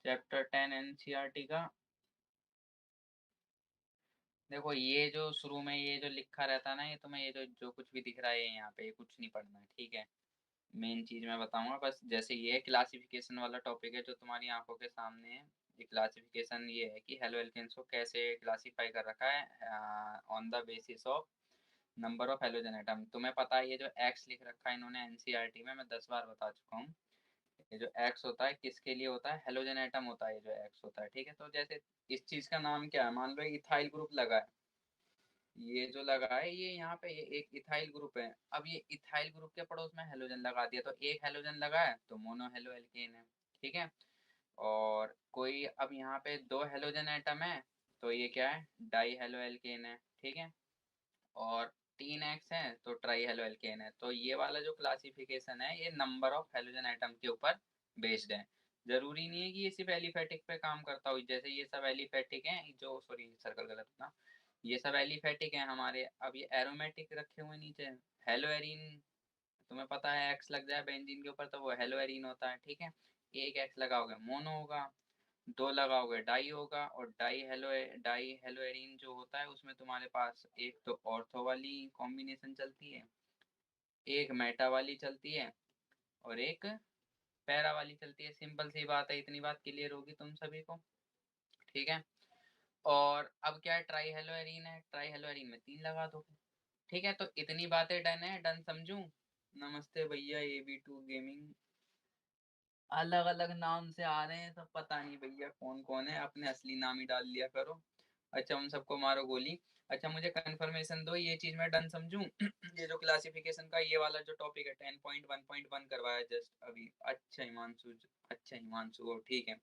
Chapter 10 NCERT का। देखो ये जो शुरू में ये जो लिखा रहता है ना, ये तुम्हें ये जो जो कुछ भी दिख रहा है यहाँ पे, ये कुछ नहीं पढ़ना है, ठीक है। मेन चीज मैं बताऊंगा बस। जैसे ये क्लासिफिकेशन वाला टॉपिक है जो तुम्हारी आंखों के सामने है। ये क्लासिफिकेशन ये है कि हेलो एल्केन्स को कैसे क्लासिफाई कर रखा है on the basis of number of halogen atom. तुम्हें पता है ये जो एक्स लिख रखा है इन्होंने एनसीईआरटी में, मैं 10 बार बता चुका हूँ। ये जो एक्स होता है किसके लिए होता है? हेलोजन एटम होता है ये जो एक्स होता है, ठीक है। तो जैसे इस चीज का नाम क्या है, मान लो इथाइल ग्रुप लगा है। ये जो लगा है ये यहाँ पे ये एक इथाइल ग्रुप है। अब ये इथाइल ग्रुप के पड़ोस में हेलोजन लगा दिया तो एक हेलोजन लगा है तो मोनो हेलो एल्केन है, ठीक है। और कोई अब यहाँ पे दो हेलोजन एटम है तो ये क्या है? डाई हेलो एल्केन है, ठीक है। और तीन एक्स है तो ट्राई हेलो एल्केन है। तो ये वाला जो क्लासिफिकेशन है ये नंबर ऑफ हेलोजन एटम के ऊपर बेस्ड है। जरूरी नहीं है कि ये सिर्फ एलिफेटिक पे काम करता हो। जैसे ये सब एलिफेटिक हैं, जो सॉरी सर्कल गलत था, ये सब एलिफेटिक हैं हमारे। अब ये एरोमेटिक रखे हुए नीचे, हेलो एरीन, तुम्हें पता है एक्स लग जाए बेंजीन के ऊपर तो वो हेलो एरीन होता है, ठीक है। एक एक्स लगाओगे मोनो होगा, दो लगाओगे डाई होगा। और डाई हेलो एरीन जो होता है उसमें तुम्हारे पास एक तो ऑर्थो वाली कॉम्बिनेशन चलती है, एक मेटा वाली चलती है, और एक पैरा वाली चलती है। सिंपल सी बात है, इतनी बात क्लियर होगी तुम सभी को, ठीक है। और अब क्या है, ट्राई हेलो एरीन है, ट्राई हेलो एरीन में तीन लगा दो, ठीक है। तो इतनी बातें डन है, डन समझू। नमस्ते भैया, AB2 गेमिंग। अलग अलग नाम से आ रहे हैं सब, पता नहीं भैया कौन कौन है, अपने असली नाम ही डाल लिया करो। अच्छा उन सबको मारो गोली। अच्छा मुझे कंफर्मेशन दो, ये चीज मैं डन समझूं? ये जो क्लासिफिकेशन का ये वाला जो टॉपिक है 10.1.1 करवाया जस्ट अभी। अच्छा हिमांशु, अच्छा हिमांशु, ठीक है।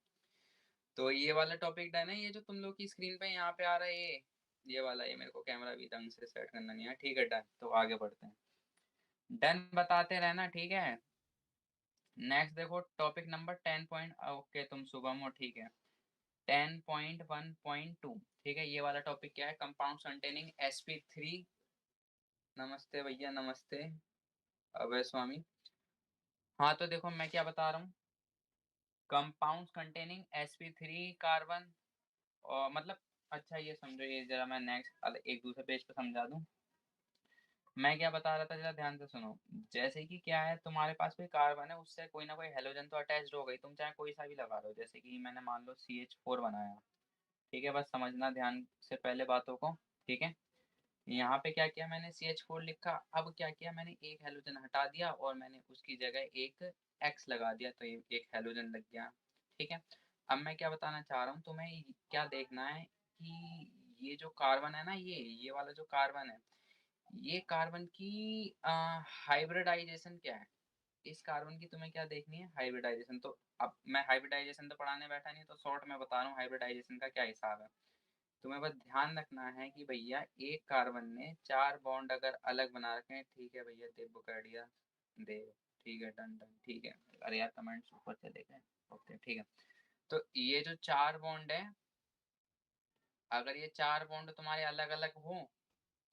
तो ये वाला टॉपिक डन है। ये जो तुम लोग की स्क्रीन पे यहाँ पे आ रहा है ये वाला, ये मेरे को कैमरा भी ढंग से सेट करना नहीं है, ठीक है डन। तो आगे बढ़ते हैं, डन बताते रहना, ठीक है। नेक्स्ट देखो टॉपिक नंबर 10 पॉइंट, ओके तुम शुभम हो, ठीक है। 10.1.2, ठीक है। ये वाला टॉपिक क्या है? Compound containing sp3। नमस्ते भैया नमस्ते, अभय स्वामी। हाँ तो देखो मैं क्या बता रहा हूँ, कंपाउंड कंटेनिंग sp3 कार्बन, और मतलब अच्छा ये समझो, ये जरा मैं नेक्स्ट एक दूसरे पेज पे समझा दूँ। मैं क्या बता रहा था जरा ध्यान से सुनो। जैसे कि क्या है, तुम्हारे पास कोई कार्बन है उससे कोई ना कोई हेलोजन तो अटैच्ड हो गई, तुम चाहे कोई सा भी लगा लो। जैसे कि मैंने मान लो CH4 बनाया, ठीक है। बस समझना ध्यान से पहले बातों को, ठीक है। यहाँ पे क्या किया मैंने, CH4 लिखा। अब क्या किया मैंने, एक हेलोजन हटा दिया और मैंने उसकी जगह एक X लगा दिया, तो ये एक हेलोजन लग गया, ठीक है। अब मैं क्या बताना चाह रहा हूँ तुम्हें, क्या देखना है कि ये जो कार्बन है ना, ये वाला जो कार्बन है, ये कार्बन की हाइब्रिडाइजेशन क्या है। इस कार्बन की तुम्हें क्या देखनी है, हाइब्रिडाइजेशन। तो अब मैं हाइब्रिडाइजेशन तो पढ़ाने बैठा नहीं, तो शॉर्ट में बता रहा हूँ हाइब्रिडाइजेशन का क्या हिसाब है। तुम्हें बस ध्यान रखना है कि भैया एक कार्बन में चार बॉन्ड अगर अलग बना रखे हैं, ठीक है भैया, देव कर दिया, देव, ठीक है डन डन, ठीक है। अरे यार कमेंट्स ऊपर चले गए, ओके ठीक है। तो ये जो चार बॉन्ड है, अगर ये चार बॉन्ड तुम्हारे अलग अलग हो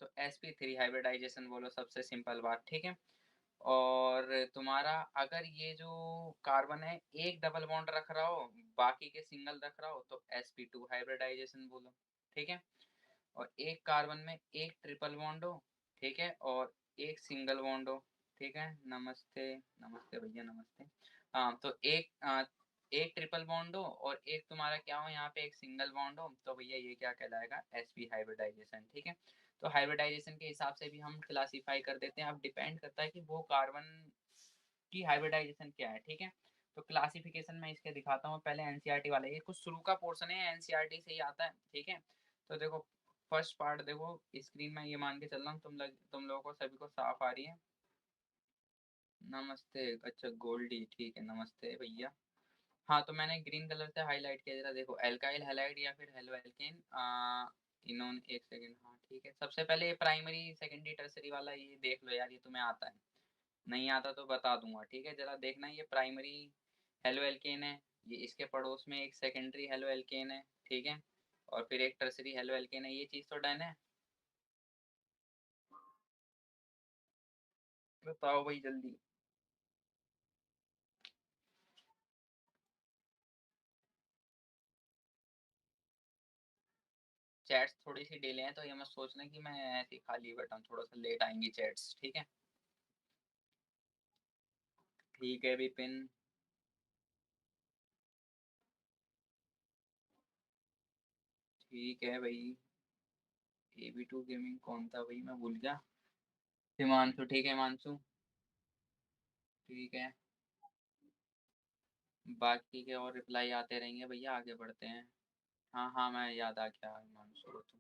तो sp3 हाइब्रिडाइजेशन बोलो, सबसे सिंपल बात, ठीक है। और तुम्हारा अगर ये जो कार्बन है एक डबल बॉन्ड रख रहा हो, बाकी के सिंगल रख रहा हो, तो sp2 हाइब्रिडाइजेशन बोलो, ठीक है। और एक कार्बन में एक ट्रिपल बॉन्ड हो, ठीक है, और एक सिंगल बॉन्ड हो, ठीक है। नमस्ते नमस्ते भैया नमस्ते। हाँ तो एक ट्रिपल बॉन्ड हो और एक तुम्हारा क्या हो, यहाँ पे एक सिंगल बॉन्ड हो, तो भैया ये क्या कहलाएगा, sp हाइब्रिडाइजेशन, ठीक है। तो हाइब्रिडाइजेशन के हिसाब से भी हम क्लासीफाई कर देते हैं। अब डिपेंड करता है कि वो कार्बन की हाइब्रिडाइजेशन क्या है, ठीक है। तो क्लासिफिकेशन में इसके दिखाता हूँ पहले। एनसीईआरटी वाला ये कुछ शुरू का पोर्शन है, एनसीईआरटी से ही आता है, ठीक है। तो देखो फर्स्ट पार्ट देखो, स्क्रीन में ये मान के चल रहा हूँ तुम लोगों को सभी को साफ आ रही है। नमस्ते, अच्छा गोल्डी, ठीक है नमस्ते भैया। हाँ तो मैंने ग्रीन कलर से हाईलाइट किया, जरा देखो एल्काइल हैलाइड या फिर हेलो एल्केन। इन्होंने एक सेकंड, हाँ ठीक है। सबसे पहले ये प्राइमरी सेकेंडरी टर्सरी वाला ये देख लो यार, ये तुम्हें आता है, नहीं आता तो बता दूंगा, ठीक है। जरा देखना, ये प्राइमरी हेलो एल्केन है, ये इसके पड़ोस में एक सेकेंडरी हेलो एल्केन है, ठीक है। और फिर एक टर्सरी हेलो एल्केन है, ये चीज़ तो डन है। बताओ भाई जल्दी। चैट्स थोड़ी सी डिले हैं, तो ये मत सोचना कि मैं ऐसे ही खाली बैठा हूँ, थोड़ा सा लेट आएंगी चैट्स, ठीक है। ठीक है विपिन। ठीक है भाई। AB2 गेमिंग कौन था भाई, मैं भूल गया। हिमांशु, ठीक है हिमांशु। ठीक है। बाकी के और रिप्लाई आते रहेंगे भैया, आगे बढ़ते हैं। हाँ हाँ, मैं याद आ गया हिमांशु को तुम।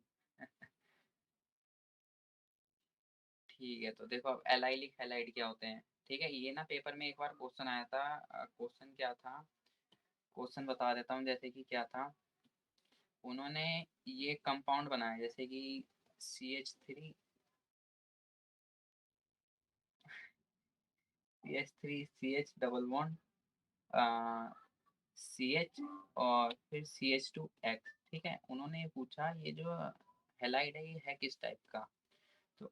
ठीक है, तो देखो अब एलाइलिक हैलाइड क्या होते हैं। ठीक है, ये ना पेपर में एक बार क्वेश्चन आया था। क्वेश्चन क्या था, क्वेश्चन बता देता हूँ। जैसे कि क्या था, उन्होंने ये कंपाउंड बनाया, जैसे कि CH3, CH3 CH double bond, CH, और फिर CH2X। ठीक है, उन्होंने ये पूछा ये जो हैलाइड है ये है किस टाइप का। तो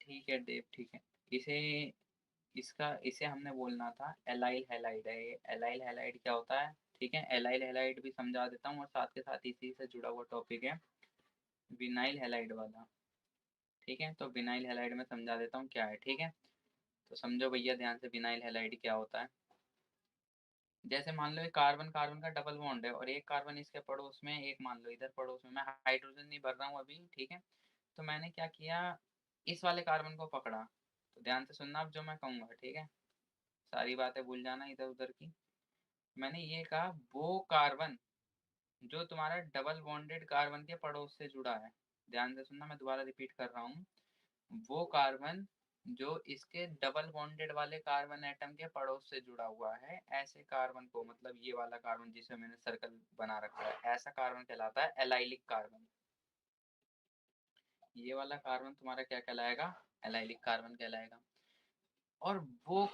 ठीक है देव, ठीक है। इसे इसे हमने बोलना था एलाइल हैलाइड है। ये एलाइल हैलाइड क्या होता है, ठीक है। एलाइल हैलाइड भी समझा देता हूँ, और साथ के साथ इसी से जुड़ा हुआ टॉपिक है विनाइल हैलाइड वाला। ठीक है, तो विनाइल हैलाइड में समझा देता हूँ क्या है, ठीक है। तो समझो भैया ध्यान से, विनाइल हैलाइड क्या होता है। जैसे मान लो एक कार्बन कार्बन का डबल बॉन्ड है, और एक कार्बन इसके पड़ोस में, एक मान लो इधर पड़ोस में, मैं हाइड्रोजन नहीं भर रहा हूँ अभी, ठीक है। तो मैंने क्या किया, इस वाले कार्बन को पकड़ा। तो ध्यान से सुनना अब जो मैं कहूँगा, ठीक है। सारी बातें भूल जाना इधर उधर की। मैंने ये कहा वो कार्बन जो तुम्हारा डबल बॉन्डेड कार्बन के पड़ोस से जुड़ा है। ध्यान से सुनना, मैं दोबारा रिपीट कर रहा हूँ। वो कार्बन जो इसके डबल बॉन्डेड वाले कार्बन एटम के पड़ोस से जुड़ा हुआ है, ऐसे कार्बन को, मतलब ये वाला कार्बन जिसे मैंने सर्कल बना रखा है, ऐसा कार्बन कहलाता है एलाइलिक कार्बन। ये वाला कार्बन तुम्हारा क्या कहलाएगा, एलाइलिक कार्बन कहलाएगा। और वो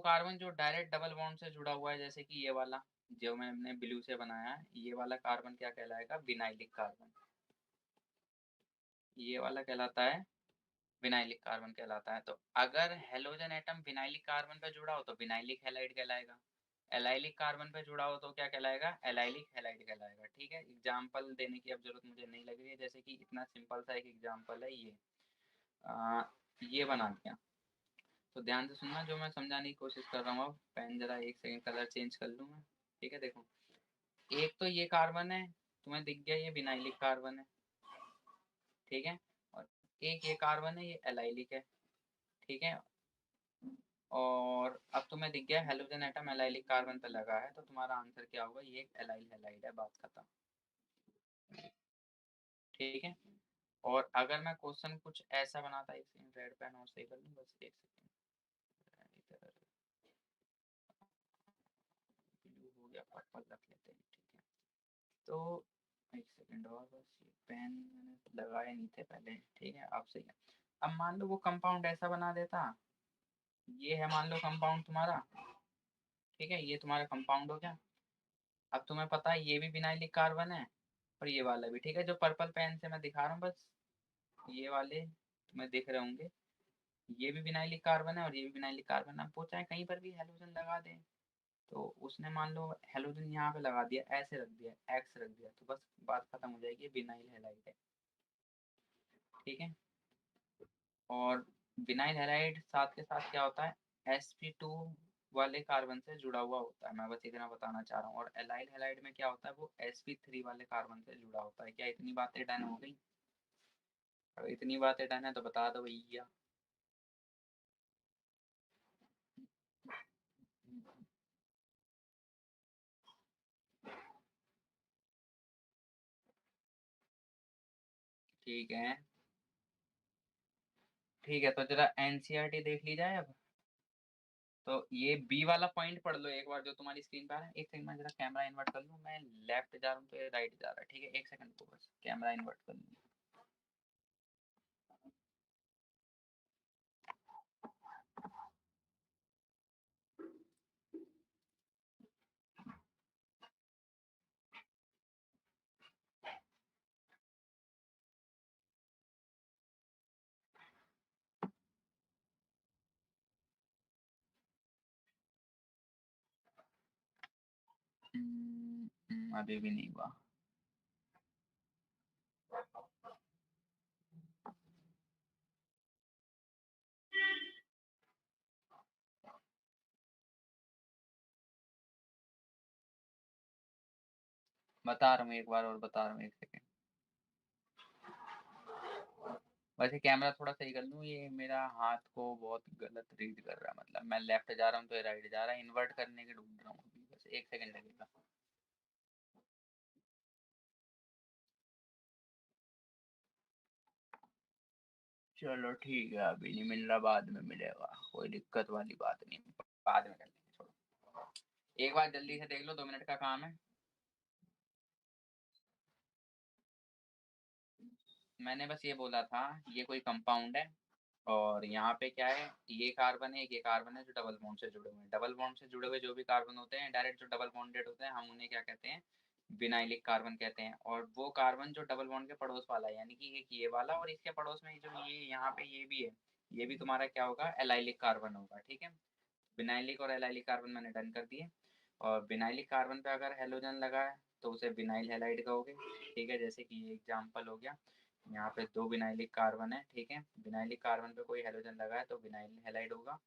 कार्बन जो डायरेक्ट डबल बॉन्ड से जुड़ा हुआ है, जैसे कि ये वाला जो मैंने ब्लू से बनाया है, ये वाला कार्बन क्या कहलाएगा, विनाइलिक कार्बन। ये वाला कहलाता है विनाइलिक कार्बन कहलाता है। तो अगर हेलोजन एटम विनाइलिक कार्बन पे जुड़ा हो तो विनाइलिक हैलाइड कहलाएगा। एलाइलिक कार्बन पे जुड़ा हो तो क्या कहलाएगा, एलाइलिक हैलाइड कहलाएगा। ठीक है, एग्जाम्पल देने की अब जरूरत मुझे नहीं लग रही है। जैसे कि इतना सिंपल सा एक एग्जाम्पल है ये, आ, ये बना दिया। तो ध्यान से सुनना जो मैं समझाने की कोशिश कर रहा हूँ। अब पेन जरा एक सेकंड, कलर चेंज कर लूँ मैं। ठीक है, देखो एक तो ये कार्बन है, तुम्हें दिख गया ये विनाइलिक कार्बन है, ठीक है। और एक ये कार्बन है, ये एलाइलिक है, ठीक है। और अब तुम्हें दिख गया हेलोजन एटम एलाइलिक कार्बन पे लगा है, तो तुम्हारा आंसर क्या होगा, ये एक एलाइल हैलाइड है, बात खत्म। ठीक है। और अगर मैं क्वेश्चन कुछ ऐसा बनाता, एक सेकंड रेड पेन और सही कर लूँ, बस एक सेकंड। इधर ब्लू हो गया, पर्पल रख लेते हैं, ठीक है। तो एक सेकंड और, बस ये पेन मैंने लगाए नहीं थे पहले, ठीक है। अब सही है। अब मान लो वो कंपाउंड ऐसा बना देता, ये है मान लो कंपाउंड तुम्हारा, ठीक है। ये तुम्हारा कंपाउंड हो गया। अब तुम्हें पता है ये भी विनाइलिक कार्बन है, और ये वाला भी, ठीक है। जो पर्पल पेन से मैं दिखा रहा हूँ, बस ये वाले तुम्हें दिख रहे होंगे, ये भी विनाइलिक कार्बन है और ये भी विनाइलिक कार्बन है। अब वो चाहे कहीं पर भी हेलोजन लगा दे, तो उसने मान लो हेलोजन यहाँ पे लगा दिया, ऐसे रख दिया, एक्स रख दिया, तो बस बात खत्म हो जाएगी, विनाइल हैलाइड है, ठीक है। और विनाइल हैलाइड साथ के साथ क्या होता है, sp2 वाले कार्बन से जुड़ा हुआ होता है, मैं बस इतना बताना चाह रहा हूँ। और एलाइल हैलाइड में क्या होता है, वो sp3 वाले कार्बन से जुड़ा होता है। क्या इतनी बातें डन हो गई, अगर इतनी बातें डन है तो बता दो भैया। ठीक है, ठीक है, तो जरा एनसीईआरटी देख ली जाए अब। तो ये बी वाला पॉइंट पढ़ लो एक बार, जो तुम्हारी स्क्रीन पर आ रहा है। एक सेकंड, मैं जरा कैमरा इन्वर्ट कर लूँ, मैं लेफ्ट जा रहा हूँ तो ये राइट जा रहा है, ठीक है। एक सेकंड को बस कैमरा इन्वर्ट कर लूँ। अभी भी नहीं हुआ। बता रहा हूँ एक बार और बता रहा हूँ, एक सेकेंड। वैसे कैमरा थोड़ा सही कर लूँ, ये मेरा हाथ को बहुत गलत रीड कर रहा है, मतलब मैं लेफ्ट जा रहा हूँ तो ये राइट जा रहा है, इन्वर्ट करने के ढूंढ रहा हूँ अभी, बस एक सेकेंड लगेगा। चलो ठीक है, अभी नहीं मिल रहा, बाद में मिलेगा, कोई दिक्कत वाली बात नहीं, बाद में कर लेंगे, छोड़ो। एक बार जल्दी से देख लो, 2 मिनट का काम है। मैंने बस ये बोला था, ये कोई कंपाउंड है, और यहाँ पे क्या है, ये कार्बन है, ये कार्बन है जो डबल बॉन्ड से जुड़े हुए हैं। डबल बॉन्ड से जुड़े हुए जो भी कार्बन होते हैं डायरेक्ट, जो डबल बॉन्डेड होते हैं, हम उन्हें क्या कहते हैं, विनाइलिक कार्बन कहते हैं। और वो कार्बन जो डबल बॉन्ड के पड़ोस वाला है, यानी कि एक ये वाला और इसके पड़ोस में जो ये यहाँ पे ये भी है, ये भी तुम्हारा क्या होगा, एलाइलिक कार्बन होगा, ठीक है। विनाइलिक और एलाइलिक कार्बन मैंने डन कर दिए। और विनाइलिक कार्बन पे अगर हेलोजन लगा है तो उसे विनाइल हैलाइड कहोगे, ठीक है। जैसे कि ये एग्जांपल हो गया, यहाँ पे 2 विनाइलिक कार्बन है, ठीक है। विनाइलिक कार्बन पे कोई हेलोजन लगा है तो विनाइल हैलाइड होगा।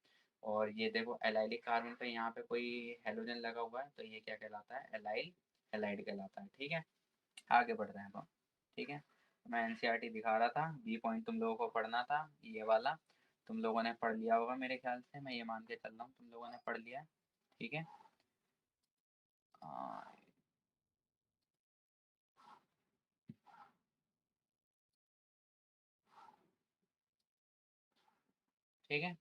और ये देखो एलाइलिक कार्बन पे यहाँ पे कोई हेलोजन लगा हुआ है तो ये क्या कहलाता है, एलाइल हैलाइड कहलाता है, ठीक है। आगे बढ़ रहे हैं हम, ठीक है। मैं एनसीईआरटी दिखा रहा था, बी पॉइंट तुम लोगों को पढ़ना था, ये वाला तुम लोगों ने पढ़ लिया होगा मेरे ख्याल से, मैं ये मान के चल रहा हूँ तुम लोगों ने पढ़ लिया है, ठीक है। आ, ठीक है,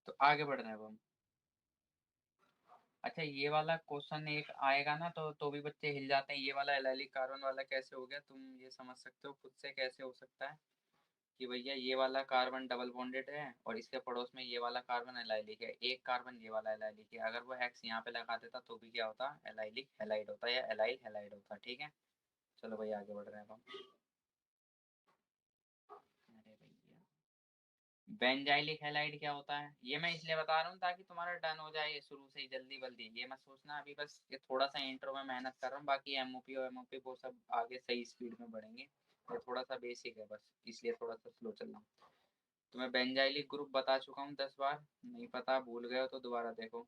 तो आगे बढ़ रहे हैं अब हम। अच्छा, ये वाला क्वेश्चन एक आएगा ना तो भी बच्चे हिल जाते हैं, ये वाला एलाइलिक कार्बन वाला कैसे हो गया, तुम ये समझ सकते हो खुद से कैसे हो सकता है कि भैया ये वाला कार्बन डबल बॉन्डेड है और इसके पड़ोस में ये वाला कार्बन एलाइलिक है, एक कार्बन ये वाला एलाइलिक है, अगर वो हेक्स यहाँ पे लगा देता तो भी क्या होता, एलाइलिक हैलाइड होता या एलाइल हैलाइड होता, ठीक है। चलो भैया आगे बढ़ रहे हैं अब हम। अरे भैया, बेंजाइलिक हैलाइड क्या होता है, ये मैं इसलिए बता रहा हूँ ताकि तुम्हारा डन हो जाए ये शुरू से ही जल्दी बल्दी, ये मत सोचना अभी, बस ये थोड़ा सा इंट्रो में मेहनत कर रहा हूँ, बाकी एमओपी और एमओपी वो सब आगे सही स्पीड में बढ़ेंगे, ये थोड़ा सा बेसिक है बस, इसलिए थोड़ा सा स्लो चल रहा हूँ। तुम्हें बेंजाइलिक ग्रुप बता चुका हूँ 10 बार, नहीं पता भूल गए हो तो दोबारा देखो।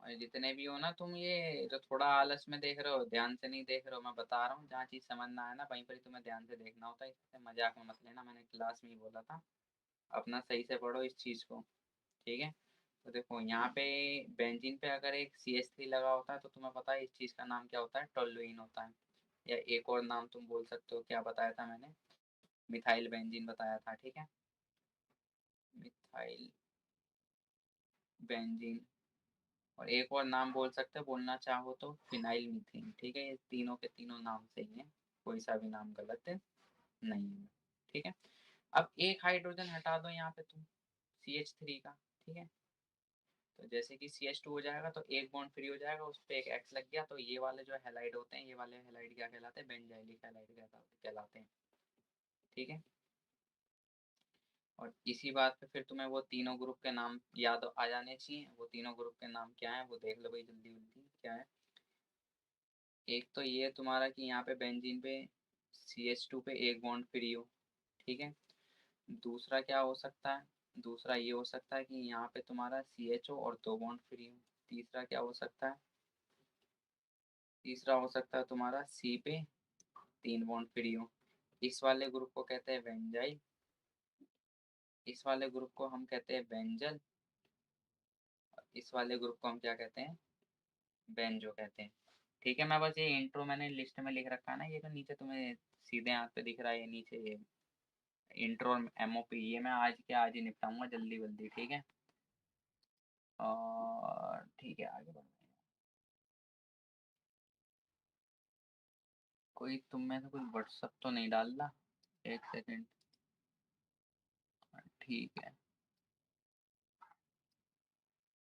और जितने भी हो ना तुम, ये जो थोड़ा आलस में देख रहे हो, ध्यान से नहीं देख रहे हो, मैं बता रहा हूँ, जहाँ चीज़ समझ ना आए ना वहीं पर ही तुम्हें ध्यान से देखना होता है, इससे मजाक में मत लेना, मैंने क्लास में ही बोला था, अपना सही से पढ़ो इस चीज़ को, ठीक है। तो देखो यहाँ पे बेंजीन पे अगर एक CH3 लगा होता है तो तुम्हें पता है इस चीज़ का नाम क्या होता है, टोल्यूइन होता है। या एक और नाम तुम बोल सकते हो, क्या बताया था मैंने, मिथाइल बेंजीन बताया था, ठीक है। Methyl benzene. और एक और नाम बोल सकते हो, बोलना चाहो तो फिनाइल मीथेन, ठीक है। ये तीनों के तीनों नाम सही है, कोई सा भी नाम गलत नहीं है, ठीक है। अब एक हाइड्रोजन हटा दो यहाँ पे तुम, CH3 का, ठीक है। तो जैसे कि CH2 हो जाएगा तो एक बॉन्ड फ्री हो जाएगा, उस पर एक X लग गया, तो ये वाले जो हैलाइड होते हैं, ये वाले हैलाइड क्या कहलाते हैं, बेंजाइलिक हैलाइड कहलाते हैं, ठीक है। और इसी बात पे फिर तुम्हें वो तीनों ग्रुप के नाम याद आ जाने चाहिए, वो तीनों ग्रुप के नाम क्या है वो देख लो भाई जल्दी जल्दी, क्या है। एक तो ये तुम्हारा कि यहाँ पे बेंजीन पे CH2 पे एक बॉन्ड फ्री हो, ठीक है। दूसरा क्या हो सकता है, दूसरा ये हो सकता है कि यहाँ पे तुम्हारा CHO और 2 बॉन्ड फ्री हो। तीसरा क्या हो सकता है, तीसरा हो सकता है तुम्हारा C पे 3 बॉन्ड फ्री हो। इस वाले ग्रुप को कहते हैं बेंजाइल, इस वाले ग्रुप को हम कहते हैं बेंजल, इस वाले ग्रुप को हम क्या कहते हैं, बेंजो कहते हैं, ठीक है। मैं बस ये इंट्रो मैंने लिस्ट में लिख रखा है ना, ये तो नीचे तुम्हें सीधे हाथ पे दिख रहा है, ये नीचे ये इंट्रो और MOP, ये मैं आज के आज ही निपटाऊंगा जल्दी जल्दी, ठीक है। और ठीक है आगे बढ़ते हैं। कोई तुम में से कोई व्हाट्सअप तो नहीं डाल रहा, एक सेकंड। ठीक है,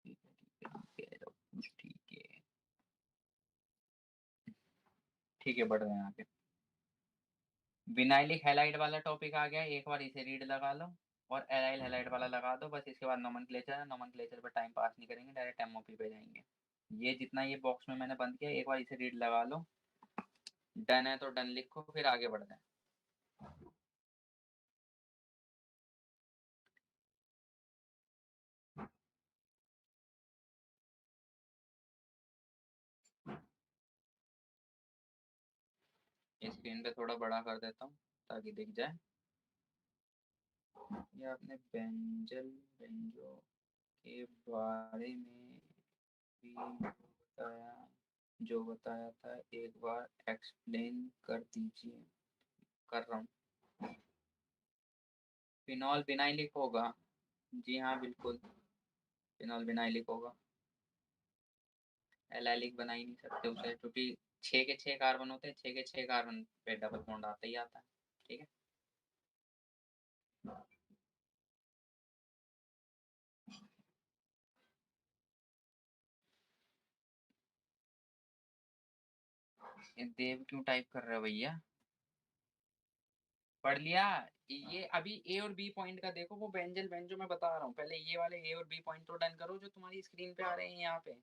ठीक है, ठीक है, ठीक है, तो ठीक है, ठीक है, बढ़ रहे हैं आगे। विनाइलिक हैलाइड वाला टॉपिक आ गया, एक बार इसे रीड लगा लो, और एराइल हैलाइड वाला लगा दो, बस इसके बाद नोमेनक्लेचर है, नोमेनक्लेचर पर टाइम पास नहीं करेंगे, डायरेक्ट MOP पे जाएंगे। ये जितना ये बॉक्स में मैंने बंद किया, एक बार इसे रीड लगा लो, डन है तो डन लिखो, फिर आगे बढ़ते हैं। स्क्रीन पे थोड़ा बड़ा कर देता हूँ ताकि दिख जाए। ये आपने बेंजो के बारे में भी जो बताया था एक बार एक्सप्लेन कर दीजिए। कर रहा हूँ। फिनॉल विनाइलिक होगा। जी हाँ बिल्कुल, फिनॉल विनाइलिक होगा। एलाइलिक बना ही नहीं सकते उसे, क्योंकि 6 के 6 कार्बन होते हैं, 6 के 6 कार्बन पे डबल बॉन्ड आता ही आता है। ठीक है। ये देव क्यों टाइप कर रहे हो भैया? पढ़ लिया। ये अभी ए और बी पॉइंट का देखो, वो बेंजल बेंजो मैं बता रहा हूँ, पहले ये वाले ए और बी पॉइंट तो डन करो जो तुम्हारी स्क्रीन पे आ रहे हैं यहाँ पे।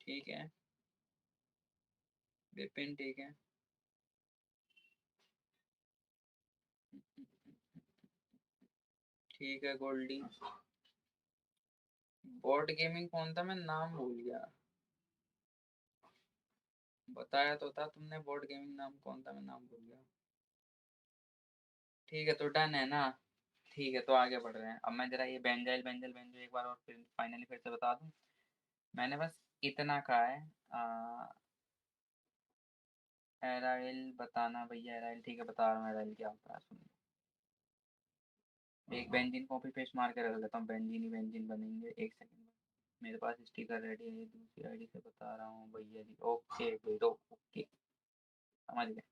ठीक है विपिन, ठीक है। ठीक है गोल्डी। बोर्ड गेमिंग कौन था, मैं नाम भूल गया। बताया तो था तुमने, बोर्ड गेमिंग नाम कौन था, मैं नाम भूल गया। ठीक है तो डन है ना। ठीक है तो आगे बढ़ रहे हैं। अब मैं जरा ये बेंजाइल बेंजल बेंजो एक बार और फिर फाइनली फिर से बता दूं। मैंने बस इतना कहा है। एराइल बताना भैया, एराइल ठीक है बता रहा हूँ एराइल क्या होता है सुन। एक बेंजीन कॉपी पेस्ट मार के रख देता हूँ, बेंजीन ही बेंजीन बनेंगे। एक सेकंड में मेरे पास स्टिकर रेडी है, दूसरी आईडी से बता रहा हूँ भैया जी। ओके भैया ओके, समझ गए।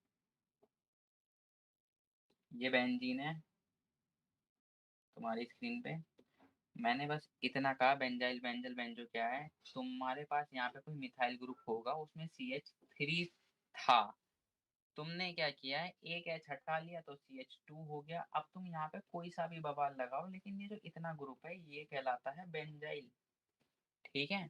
ये बेंजीन है तुम्हारी स्क्रीन पे। मैंने बस इतना कहा बेंजाइल बेंजल बेंजो क्या है। तुम्हारे पास यहाँ पे कोई मिथाइल ग्रुप होगा, उसमें CH3 था। तुमने क्या किया है, एक एच हटा लिया तो CH2 हो गया। अब तुम यहाँ पे कोई सा भी बवाल लगाओ, लेकिन ये जो इतना ग्रुप है ये कहलाता है बेंजाइल। ठीक है।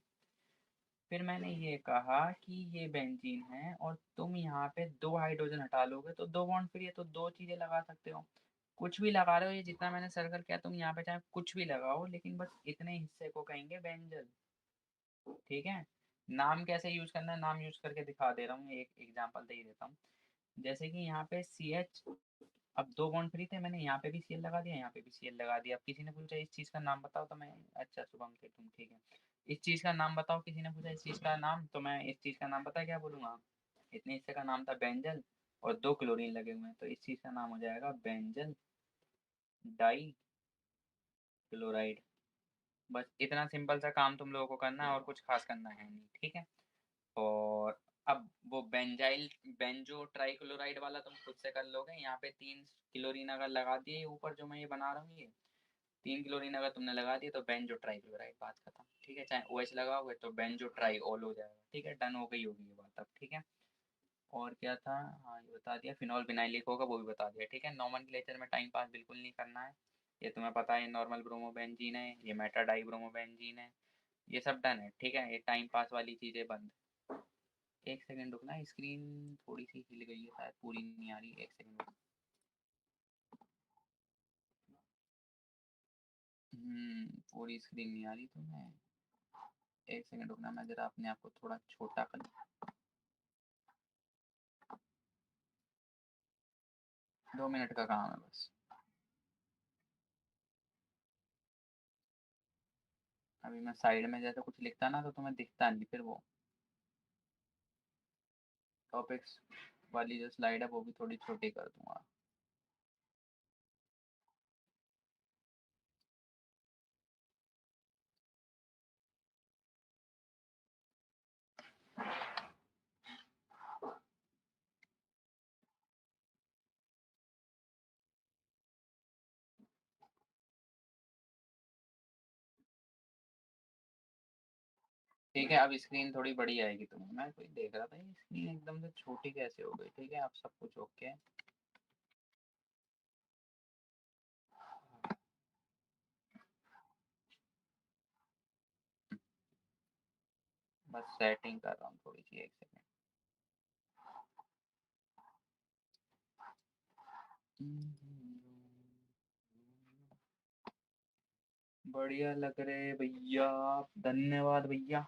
फिर मैंने ये कहा कि ये बेंजीन है और तुम यहाँ पे 2 हाइड्रोजन हटा लोगे तो 2 बॉन्ड फ्री है, तो 2 चीजें लगा सकते हो। कुछ भी लगा रहे हो, ये जितना मैंने सर्कल किया तुम यहाँ पे चाहे कुछ भी लगाओ, लेकिन बस इतने हिस्से को कहेंगे बेंजल। ठीक है। नाम कैसे यूज करना है, नाम यूज करके दिखा दे रहा हूँ, एक एग्जांपल दे ही देता हूँ। जैसे कि यहाँ पे CH, अब 2 बॉन्ड फ्री थे, मैंने यहाँ पे भी Cl लगा दिया, यहाँ पे भी Cl लगा दिया। अब किसी ने पूछा इस चीज का नाम बताओ तो मैं, अच्छा शुभम थे तुम, ठीक है। इस चीज का नाम बताओ, किसी ने पूछा इस चीज का नाम, तो मैं इस चीज का नाम पता है क्या बोलूंगा। इतने हिस्से का नाम था बेंजल और 2 क्लोरीन लगे हुए हैं, तो इस चीज का नाम हो जाएगा बेंजल डाई क्लोराइड। बस इतना सिंपल सा काम तुम लोगों को करना है और कुछ खास करना है नहीं। ठीक है। और अब वो बेंजाइल बेंजो ट्राइक्लोराइड वाला तुम खुद से कर लोगे। यहाँ पे 3 क्लोरीन अगर लगा दिए ऊपर जो मैं ये बना रहा हूँ, ये 3 क्लोरीन अगर तुमने लगा दिए तो बेंजो ट्राइक्लोराइड, बात खत्म। ठीक है। चाहे OH लगाओगे तो बेंजो ट्राई ऑल हो जाएगा। ठीक है डन हो गई होगी ये बात अब। ठीक है। और क्या था, हाँ ये बता दिया। फिनॉल विनाइलिक होगा वो भी बता दिया। ठीक है। नॉमेनक्लेचर में टाइम पास बिल्कुल नहीं करना है। ये तुम्हें पता है, नॉर्मल ब्रोमोबेंजीन है, ये मेटा डाई ब्रोमोबेंजीन है, ये सब डन है। ठीक है। ये टाइम पास वाली चीजें बंद। एक सेकंड रुकना, स्क्रीन थोड़ी सी हिल गई है शायद, पूरी नहीं आ रही। एक सेकंड। पूरी स्क्रीन नहीं आ रही तो मैं, एक सेकंड रुकना, मैं जरा अपने आप को थोड़ा छोटा कर। 2 मिनट का काम है बस। अभी मैं साइड में जैसे कुछ लिखता ना तो तुम्हें दिखता नहीं, फिर वो टॉपिक्स वाली जो स्लाइड है वो भी थोड़ी छोटी कर दूंगा। ठीक है। अब स्क्रीन थोड़ी बड़ी आएगी तुम्हें, मैं कोई देख रहा था ये स्क्रीन एकदम से छोटी कैसे हो गई। ठीक है। अब सब कुछ ओके। बस सेटिंग कर रहा हूँ थोड़ी सी, एक सेकंड। बढ़िया लग रहे भैया, धन्यवाद भैया।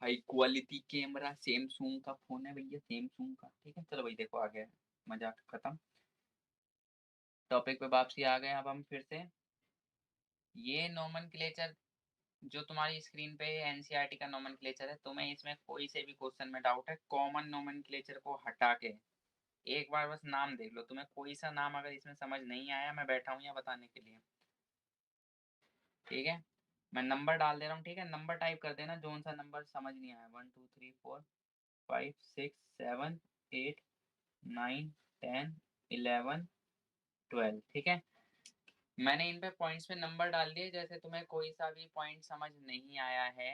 हाई क्वालिटी कैमरा, सैमसंग का फोन है भैया, सैमसंग का। ठीक है चलो भाई, देखो आ गया, मजाक खत्म। टॉपिक पे वापसी आ गए अब हम फिर से। ये नोमेनक्लेचर जो तुम्हारी स्क्रीन पे एनसीईआरटी का नोमेनक्लेचर है, तुम्हें इसमें कोई से भी क्वेश्चन में डाउट है, कॉमन नोमेनक्लेचर को हटा के एक बार बस नाम देख लो। तुम्हें कोई सा नाम अगर इसमें समझ नहीं आया, मैं बैठा हूँ यहाँ बताने के लिए। ठीक है, मैं नंबर डाल दे रहा हूँ। ठीक है, नंबर टाइप कर देना, जोन सा नंबर समझ नहीं आया। 1 2 3 4 5 6 7 8 9 10 11 12। ठीक है, मैंने इन पे पॉइंट्स पे नंबर डाल दिए। जैसे तुम्हें कोई सा भी पॉइंट समझ नहीं आया है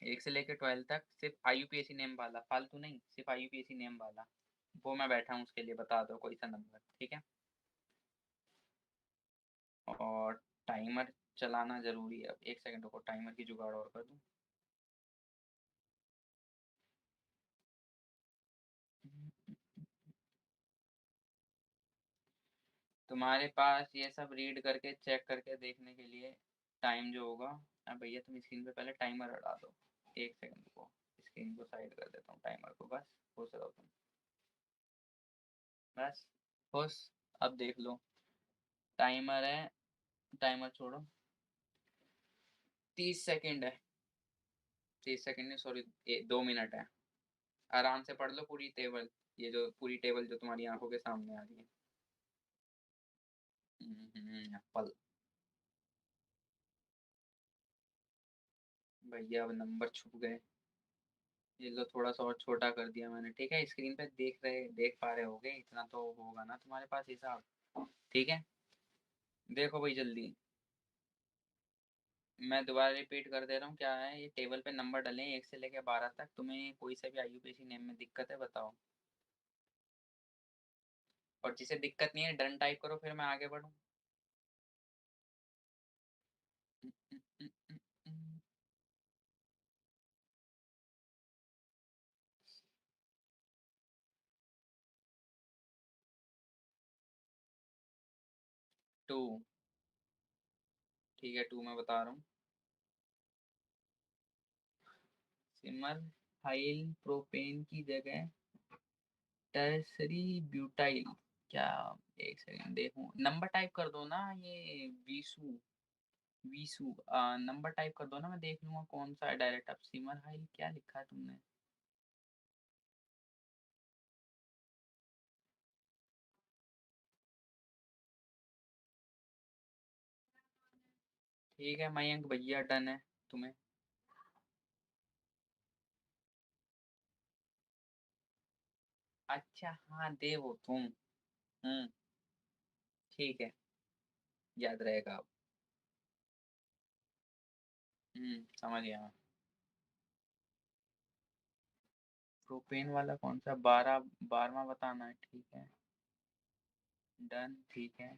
1 से लेकर 12 तक, सिर्फ आईयूपीएसी नेम वाला, फालतू नहीं, सिर्फ आईयूपीएसी नेम वाला, वो मैं बैठा हूँ उसके लिए, बता दो कोई सा नंबर। ठीक है, और टाइमर चलाना जरूरी है। अब 1 सेकंड रुको, टाइमर की जुगाड़ और कर दूँ। तुम्हारे पास ये सब रीड करके चेक करके देखने के लिए टाइम जो होगा। अब भैया तुम स्क्रीन पे पहले टाइमर हटा दो। 1 सेकंड रुको, स्क्रीन को साइड कर देता हूँ, टाइमर को। बस खुश रहो तुम, बस खुश। अब देख लो, टाइमर है, टाइमर छोड़ो। 30 सेकंड है, 30 सेकंड नहीं सॉरी, 2 मिनट है। आराम से पढ़ लो पूरी टेबल, ये जो पूरी टेबल जो तुम्हारी आंखों के सामने आ रही है। एप्पल। भैया अब नंबर छुप गए, ये लो थोड़ा सा और छोटा कर दिया मैंने। ठीक है, स्क्रीन पे देख पा रहे होगे, इतना तो होगा ना तुम्हारे पास हिसाब। ठीक है, देखो भाई जल्दी, मैं दोबारा रिपीट कर दे रहा हूँ। क्या है, ये टेबल पे नंबर डले 1 से लेके 12 तक। तुम्हें कोई सा भी आईयूपीएसी नेम में दिक्कत है बताओ, और जिसे दिक्कत नहीं है डन टाइप करो, फिर मैं आगे बढ़ूँ। 2। ठीक है, 2 मैं बता रहा हूँ। सिमर हाइल प्रोपेन की जगह टर्सरी ब्यूटाइल। क्या, 1 सेकंड देखूं, नंबर टाइप कर दो ना, ये बीसू, बीसू नंबर टाइप कर दो ना, मैं देख लूंगा कौन सा है डायरेक्ट। अब सिमर हाइल क्या लिखा है तुमने? ठीक है मयंक भैया, डन है तुम्हें। अच्छा हाँ, देवो तुम। ठीक है, याद रहेगा अब। समझ गया मैं। प्रोपेन वाला कौन सा, 12वां बताना है। ठीक है डन, ठीक है।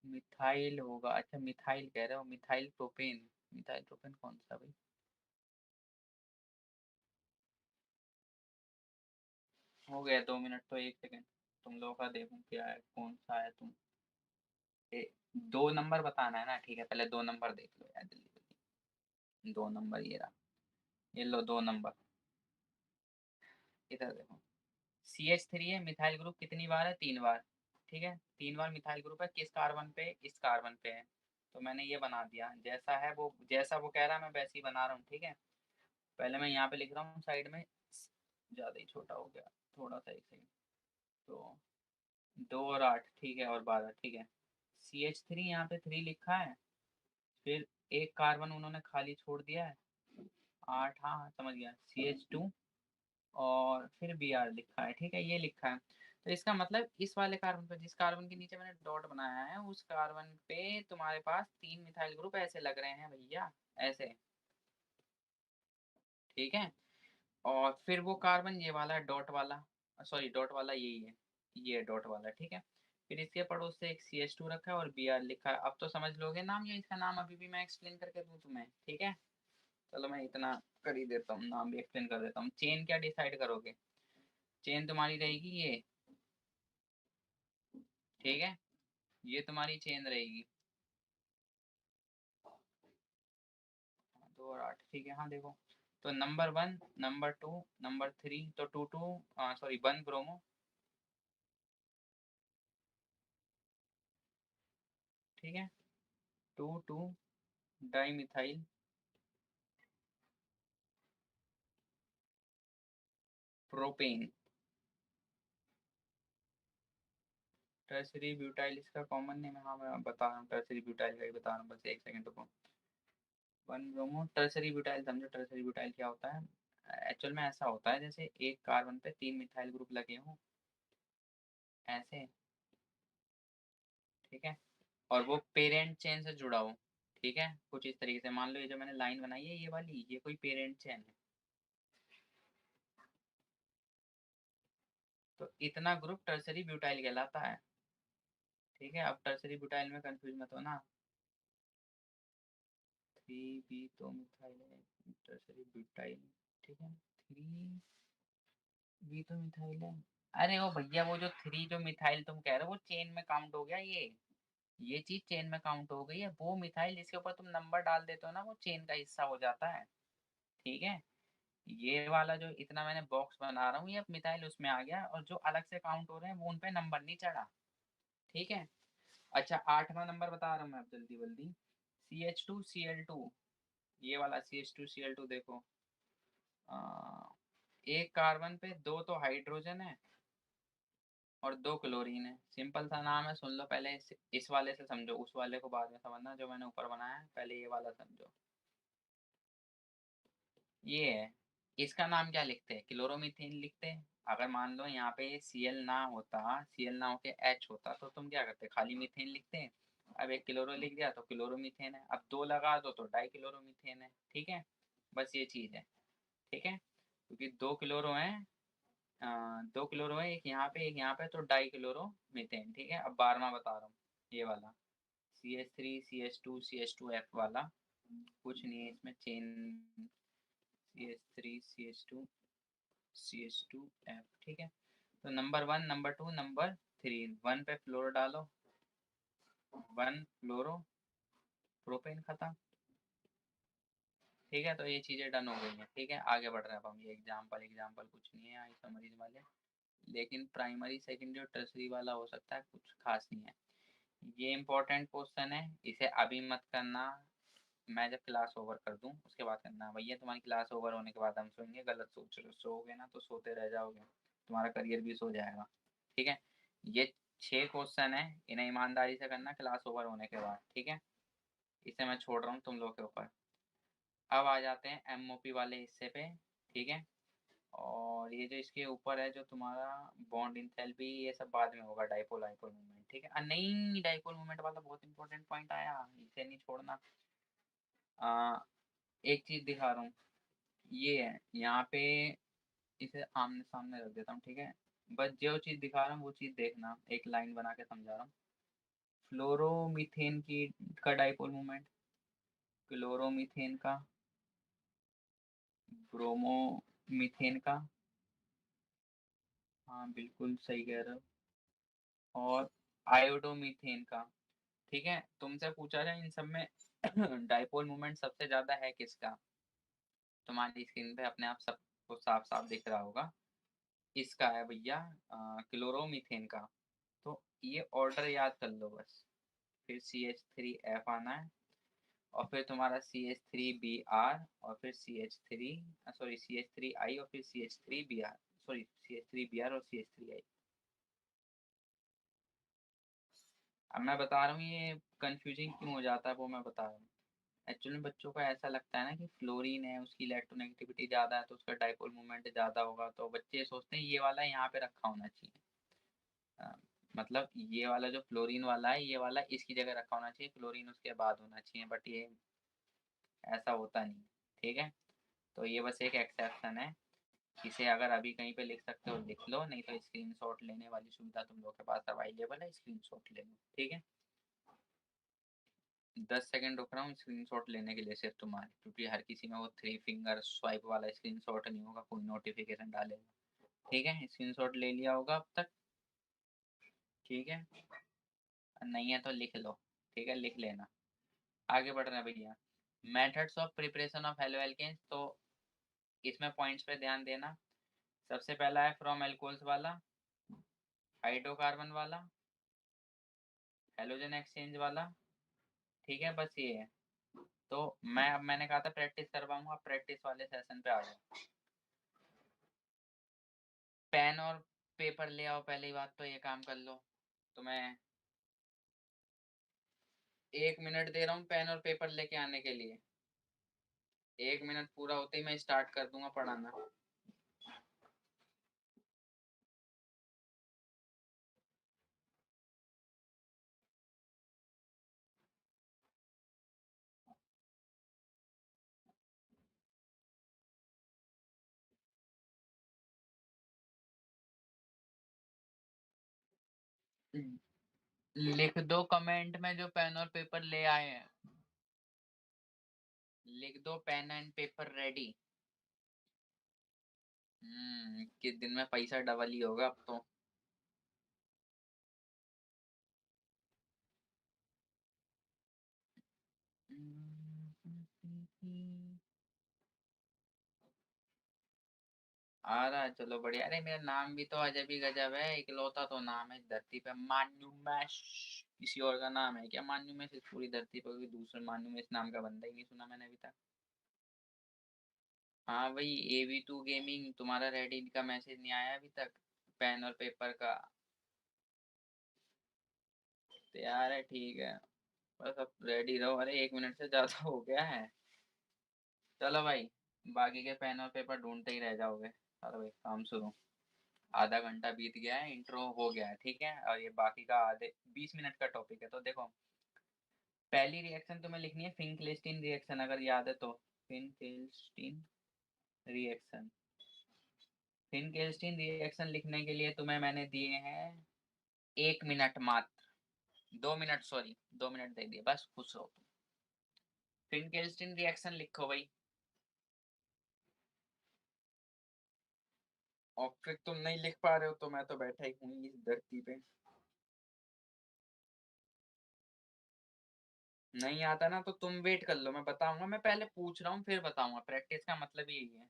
मिथाइल होगा, अच्छा मिथाइल कह रहे हो, मिथाइल प्रोपेन। मिथाइल प्रोपेन कौन सा भाई? हो गया 2 मिनट तो 1 सेकंड, तुम लोगों का देखूं क्या है, कौन सा है तुम। ए, 2 नंबर बताना है ना? ठीक है, पहले 2 नंबर देख लो यार, जल्दी जल्दी। 2 नंबर ये रहा, ये लो 2 नंबर। इधर देखो, CH3 है, मिथाइल ग्रुप कितनी बार है? 3 बार। ठीक है, 3 बार मिथाइल ग्रुप है, किस कार्बन पे? इस कार्बन पे है। तो मैंने ये बना दिया, जैसा है वो, जैसा वो कह रहा है मैं वैसे ही बना रहा हूँ। ठीक है, पहले मैं यहाँ पे लिख रहा हूँ साइड में, ज़्यादा ही छोटा हो गया थोड़ा सा, 1 सेकंड। तो 2 और 8, ठीक है, और 12। ठीक है, CH3 यहाँ पे 3 लिखा है, फिर एक कार्बन उन्होंने खाली छोड़ दिया है, 8। हाँ हाँ समझ गया, CH2, और फिर Br लिखा है। ठीक है, ये लिखा है। तो इसका मतलब इस वाले कार्बन पर, जिस कार्बन के नीचे मैंने डॉट बनाया है, उस कार्बन पे तुम्हारे पास 3 मिथाइल ग्रुप ऐसे लग रहे हैं भैया, ऐसे। ठीक है, और फिर वो कार्बन ये वाला डॉट वाला, सॉरी डॉट वाला यही है, ये डॉट वाला। ठीक है, फिर इसके पड़ोस से एक CH2 रखा है और Br लिखा है। अब तो समझ लोगे नाम, या इसका नाम अभी भी मैं एक्सप्लेन करके दूं तुम्हें? ठीक है, चलो मैं इतना कर ही देता हूँ, नाम भी एक्सप्लेन कर देता हूँ। चेन क्या डिसाइड करोगे? चेन तुम्हारी रहेगी ये। ठीक है, ये तुम्हारी चेन रहेगी। 2 और 8, ठीक है। हाँ देखो, तो नंबर 1, नंबर 2, नंबर 3, तो 2 सॉरी 1 ब्रोमो, ठीक है। 2 di methyl propane, tertiary butyl इसका कॉमन नेम है। हाँ मैं बता रहा हूँ, टर्सरी ब्यूटाइल का ही बता रहा हूँ, बस एक सेकंड रुको। 1 ब्रोमो टर्सरी ब्यूटाइल, समझो टर्सरी ब्यूटाइल क्या होता है। एक्चुअल में ऐसा होता है जैसे एक कार्बन पे 3 मिथाइल ग्रुप लगे हों, ऐसे, ठीक है। और वो पेरेंट चेन से जुड़ा हो, ठीक है। कुछ इस तरीके से मान लो, ये जो मैंने लाइन बनाई है ये वाली, ये कोई पेरेंट चेन है। तो इतना ग्रुप टर्सरी ब्यूटाइल कहलाता है, ठीक है। अब टर्सरी ब्यूटाइल में कंफ्यूज मत होना। 3 तो मिथाइल है, टर्सरी ब्यूटाइल, ठीक है। 3 तो मिथाइल है। अरे ओ भैया, वो जो 3 जो मिथाइल तुम कह रहे हो वो चेन में काउंट हो गया, ये चीज चेन में काउंट हो गई है। वो मिथाइल जिसके ऊपर तुम नंबर डाल देते हो ना, वो चेन का हिस्सा हो जाता है, ठीक है। ये वाला जो इतना मैंने बॉक्स बना रहा हूँ, ये अब मिथाइल उसमें आ गया, और जो अलग से काउंट हो रहे हैं वो उन पे नंबर नहीं चढ़ा, ठीक है। अच्छा, 8वां नंबर बता रहा हूँ मैं अब जल्दी जल्दी। CH2Cl2, ये वाला CH2Cl2 देखो, आ, एक कार्बन पे 2 तो हाइड्रोजन है और 2 क्लोरीन है। सिंपल सा नाम है, सुन लो पहले। इस वाले से समझो, उस वाले को बाद में समझना, जो मैंने ऊपर बनाया है पहले ये वाला समझो। ये है, इसका नाम क्या लिखते हैं, क्लोरोमीथेन लिखते हैं। अगर मान लो यहाँ पे Cl ना होता, Cl ना होके H होता, तो तुम क्या करते, खाली मीथेन लिखते हैं। अब एक क्लोरो लिख दिया तो क्लोरोमीथेन है, अब 2 लगा दो तो डाई क्लोरोमीथेन है, ठीक है। बस ये चीज है, ठीक है। क्योंकि 2 क्लोरो हैं, 2 क्लोरो है, एक यहाँ पे एक यहाँ पे, तो डाई क्लोरो मीथेन, ठीक है। अब 12वां बता रहा हूँ, ये वाला CH3 CH2 CH2F वाला, कुछ नहीं है इसमें, चेन CH3 CH2 CH2F, ठीक है। तो नंबर 1, नंबर 2, नंबर 3, 1 पे फ्लोरो डालो, 1 फ्लोरो प्रोपेन खत्म, ठीक है। तो ये चीजें डन हो गई हैं, ठीक है। आगे बढ़ रहे हैं अब हम। ये एग्जाम्पल एग्जाम्पल कुछ नहीं है आइसोमरीज वाले, लेकिन प्राइमरी सेकेंडरी और टर्सरी वाला हो सकता है, कुछ खास नहीं है। ये इंपॉर्टेंट क्वेश्चन है, इसे अभी मत करना, मैं जब क्लास ओवर कर दूं उसके बाद करना। भैया तुम्हारी क्लास ओवर होने के बाद हम सोएंगे, गलत सोच रहे हो, सोओगे ना तो सोते रह जाओगे, तुम्हारा करियर भी सो जाएगा, ठीक है। ये 6 क्वेश्चन है, इन्हें ईमानदारी से करना क्लास ओवर होने के बाद, ठीक है। इसे मैं छोड़ रहा हूँ तुम लोग के ऊपर। अब आ जाते हैं MOP वाले हिस्से पे, ठीक है। और ये जो इसके ऊपर है, जो तुम्हारा बॉन्ड इंथैल्पी, ये सब बाद में होगा, डाइपोल डाइपोल मूवमेंट, ठीक है। नहीं, डाइपोल मूवमेंट वाला बहुत इंपॉर्टेंट पॉइंट आया, इसे नहीं छोड़ना। आ, एक चीज दिखा रहा हूँ, ये है यहाँ पे, इसे आमने सामने रख देता हूँ, ठीक है। बस जो चीज दिखा रहा हूँ वो चीज देखना, एक लाइन बना के समझा रहा हूँ। फ्लोरोमीथेन की का डाइपोल मूवमेंट, क्लोरोमीथेन का, ब्रोमोमीथेन का, हाँ बिल्कुल सही कह रहे हो, और आयोडोमीथेन का, ठीक है। तुमसे पूछा जाए इन सब में डाइपोल मूवमेंट सबसे ज्यादा है किसका, तुम्हारी स्क्रीन पे अपने आप सबको साफ साफ दिख रहा होगा, इसका है भैया, क्लोरोमीथेन का। तो ये ऑर्डर याद कर लो बस, फिर CH3F आना है, और फिर तुम्हारा CH3Br, और फिर CH3 और फिर CH3Br, सॉरी CH3Br और CH3I। अब मैं बता रहा हूँ ये कंफ्यूजिंग क्यों हो जाता है, वो मैं बता रहा हूँ। एक्चुअली बच्चों को ऐसा लगता है ना कि फ्लोरीन है, उसकी इलेक्ट्रोनेगेटिविटी ज़्यादा है तो उसका डाइपोल मोमेंट ज़्यादा होगा, तो बच्चे सोचते हैं ये वाला यहाँ पे रखा होना चाहिए। अ, मतलब ये वाला जो फ्लोरीन वाला है, ये वाला इसकी जगह रखा होना चाहिए, फ्लोरीन उसके बाद होना चाहिए, बट ये ऐसा होता नहीं, ठीक है। तो ये बस एक एक्सेप्शन है, इसे अगर अभी कहीं पे लिख सकते हो लिख लो, नहीं तो स्क्रीनशॉट लेने वाली सुविधा तुम लोग के पास अवेलेबल है, स्क्रीनशॉट ले लो, ठीक है। 10 सेकंड रुक रहा हूँ स्क्रीनशॉट लेने के लिए सिर्फ तुम्हारे, क्योंकि हर किसी में वो 3 फिंगर स्वाइप वाला स्क्रीनशॉट नहीं होगा, कोई नोटिफिकेशन डालेगा, ठीक है। स्क्रीनशॉट ले लिया होगा अब तक, ठीक है। नहीं है तो लिख लो, ठीक है, लिख लेना। आगे बढ़ रहे हैं भैया। Methods of preparation of haloalkanes, तो इसमें पॉइंट्स पे ध्यान देना। सबसे पहला है फ्रॉम एल्कोहल्स वाला, हाइड्रोकार्बन वाला, हेलोजन एक्सचेंज वाला, ठीक है, बस ये है। तो मैंने कहा था प्रैक्टिस करवाऊंगा, प्रैक्टिस वाले सेशन पे आ जाओ। पेन और पेपर ले आओ, पहली बात तो ये काम कर लो। तो मैं 1 मिनट दे रहा हूँ पेन और पेपर लेके आने के लिए। 1 मिनट पूरा होते ही मैं स्टार्ट कर दूंगा पढ़ाना। लिख दो कमेंट में जो पेन और पेपर ले आए हैं, लिख दो पेन एंड पेपर रेडी। किस दिन में पैसा डबल ही होगा अब तो। आ रहा है, चलो बढ़िया। अरे मेरा नाम भी तो अजब ही गजब है, इकलौता तो नाम है इस धरती पे, मान्यूमेश। किसी और का नाम है क्या मान्यूमेश इस पूरी धरती पर? कोई दूसरा मान्यूमेश नाम का बंदा ही नहीं सुना मैंने अभी तक। हाँ भाई, AV2 गेमिंग, तुम्हारा रेडी का मैसेज नहीं आया अभी तक पेन और पेपर का? तैयार है, ठीक है। बस अब रेडी रहो। अरे 1 मिनट से ज्यादा हो गया है। चलो भाई, बाकी के पेन और पेपर ढूंढते ही रह जाओगे। चलो भाई काम शुरू। आधा घंटा बीत गया है, इंट्रो हो गया है, ठीक है, और ये बाकी का आधे 20 मिनट का टॉपिक है। तो देखो, पहली रिएक्शन तुम्हें लिखनी है फिंकलेस्टीन रिएक्शन, अगर याद है तो। फिंकलेस्टीन रिएक्शन। फिंकलेस्टीन रिएक्शन लिखने के लिए तुम्हें मैंने दिए हैं 1 मिनट मात्र। 2 मिनट, सॉरी, 2 मिनट दे दिए, बस खुश रहो तुम। फिंकलेस्टीन रिएक्शन लिखो भाई। और फिर तुम नहीं लिख पा रहे हो तो मैं तो बैठा ही हूँ इस धरती पे। नहीं आता ना तो तुम वेट कर लो, मैं बताऊंगा। मैं पहले पूछ रहा हूँ फिर बताऊंगा, प्रैक्टिस का मतलब ही यही है।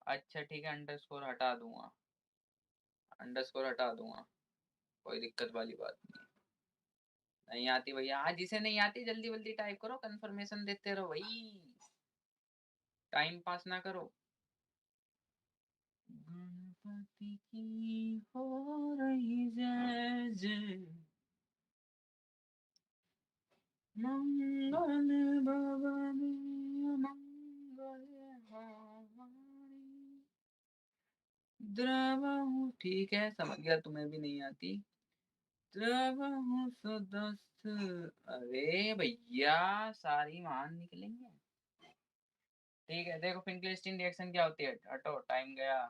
अच्छा ठीक है, अंडरस्कोर हटा दूंगा, अंडरस्कोर हटा दूंगा, कोई दिक्कत वाली बात नहीं। नहीं आती भैया, हाँ जिसे नहीं आती जल्दी जल्दी टाइप करो, कंफर्मेशन देते रहो भाई, टाइम पास ना करो। गणपति की हो रही जय जय, मंगल भवन मंगल हारी। द्रवहु, ठीक है समझ गया, तुम्हें भी नहीं आती। द्रवहु सदस्य, अरे भैया सारी मान निकलेंगे। ठीक है, देखो फिंकलिस्टीन रिएक्शन क्या होती है, हटो टाइम गया।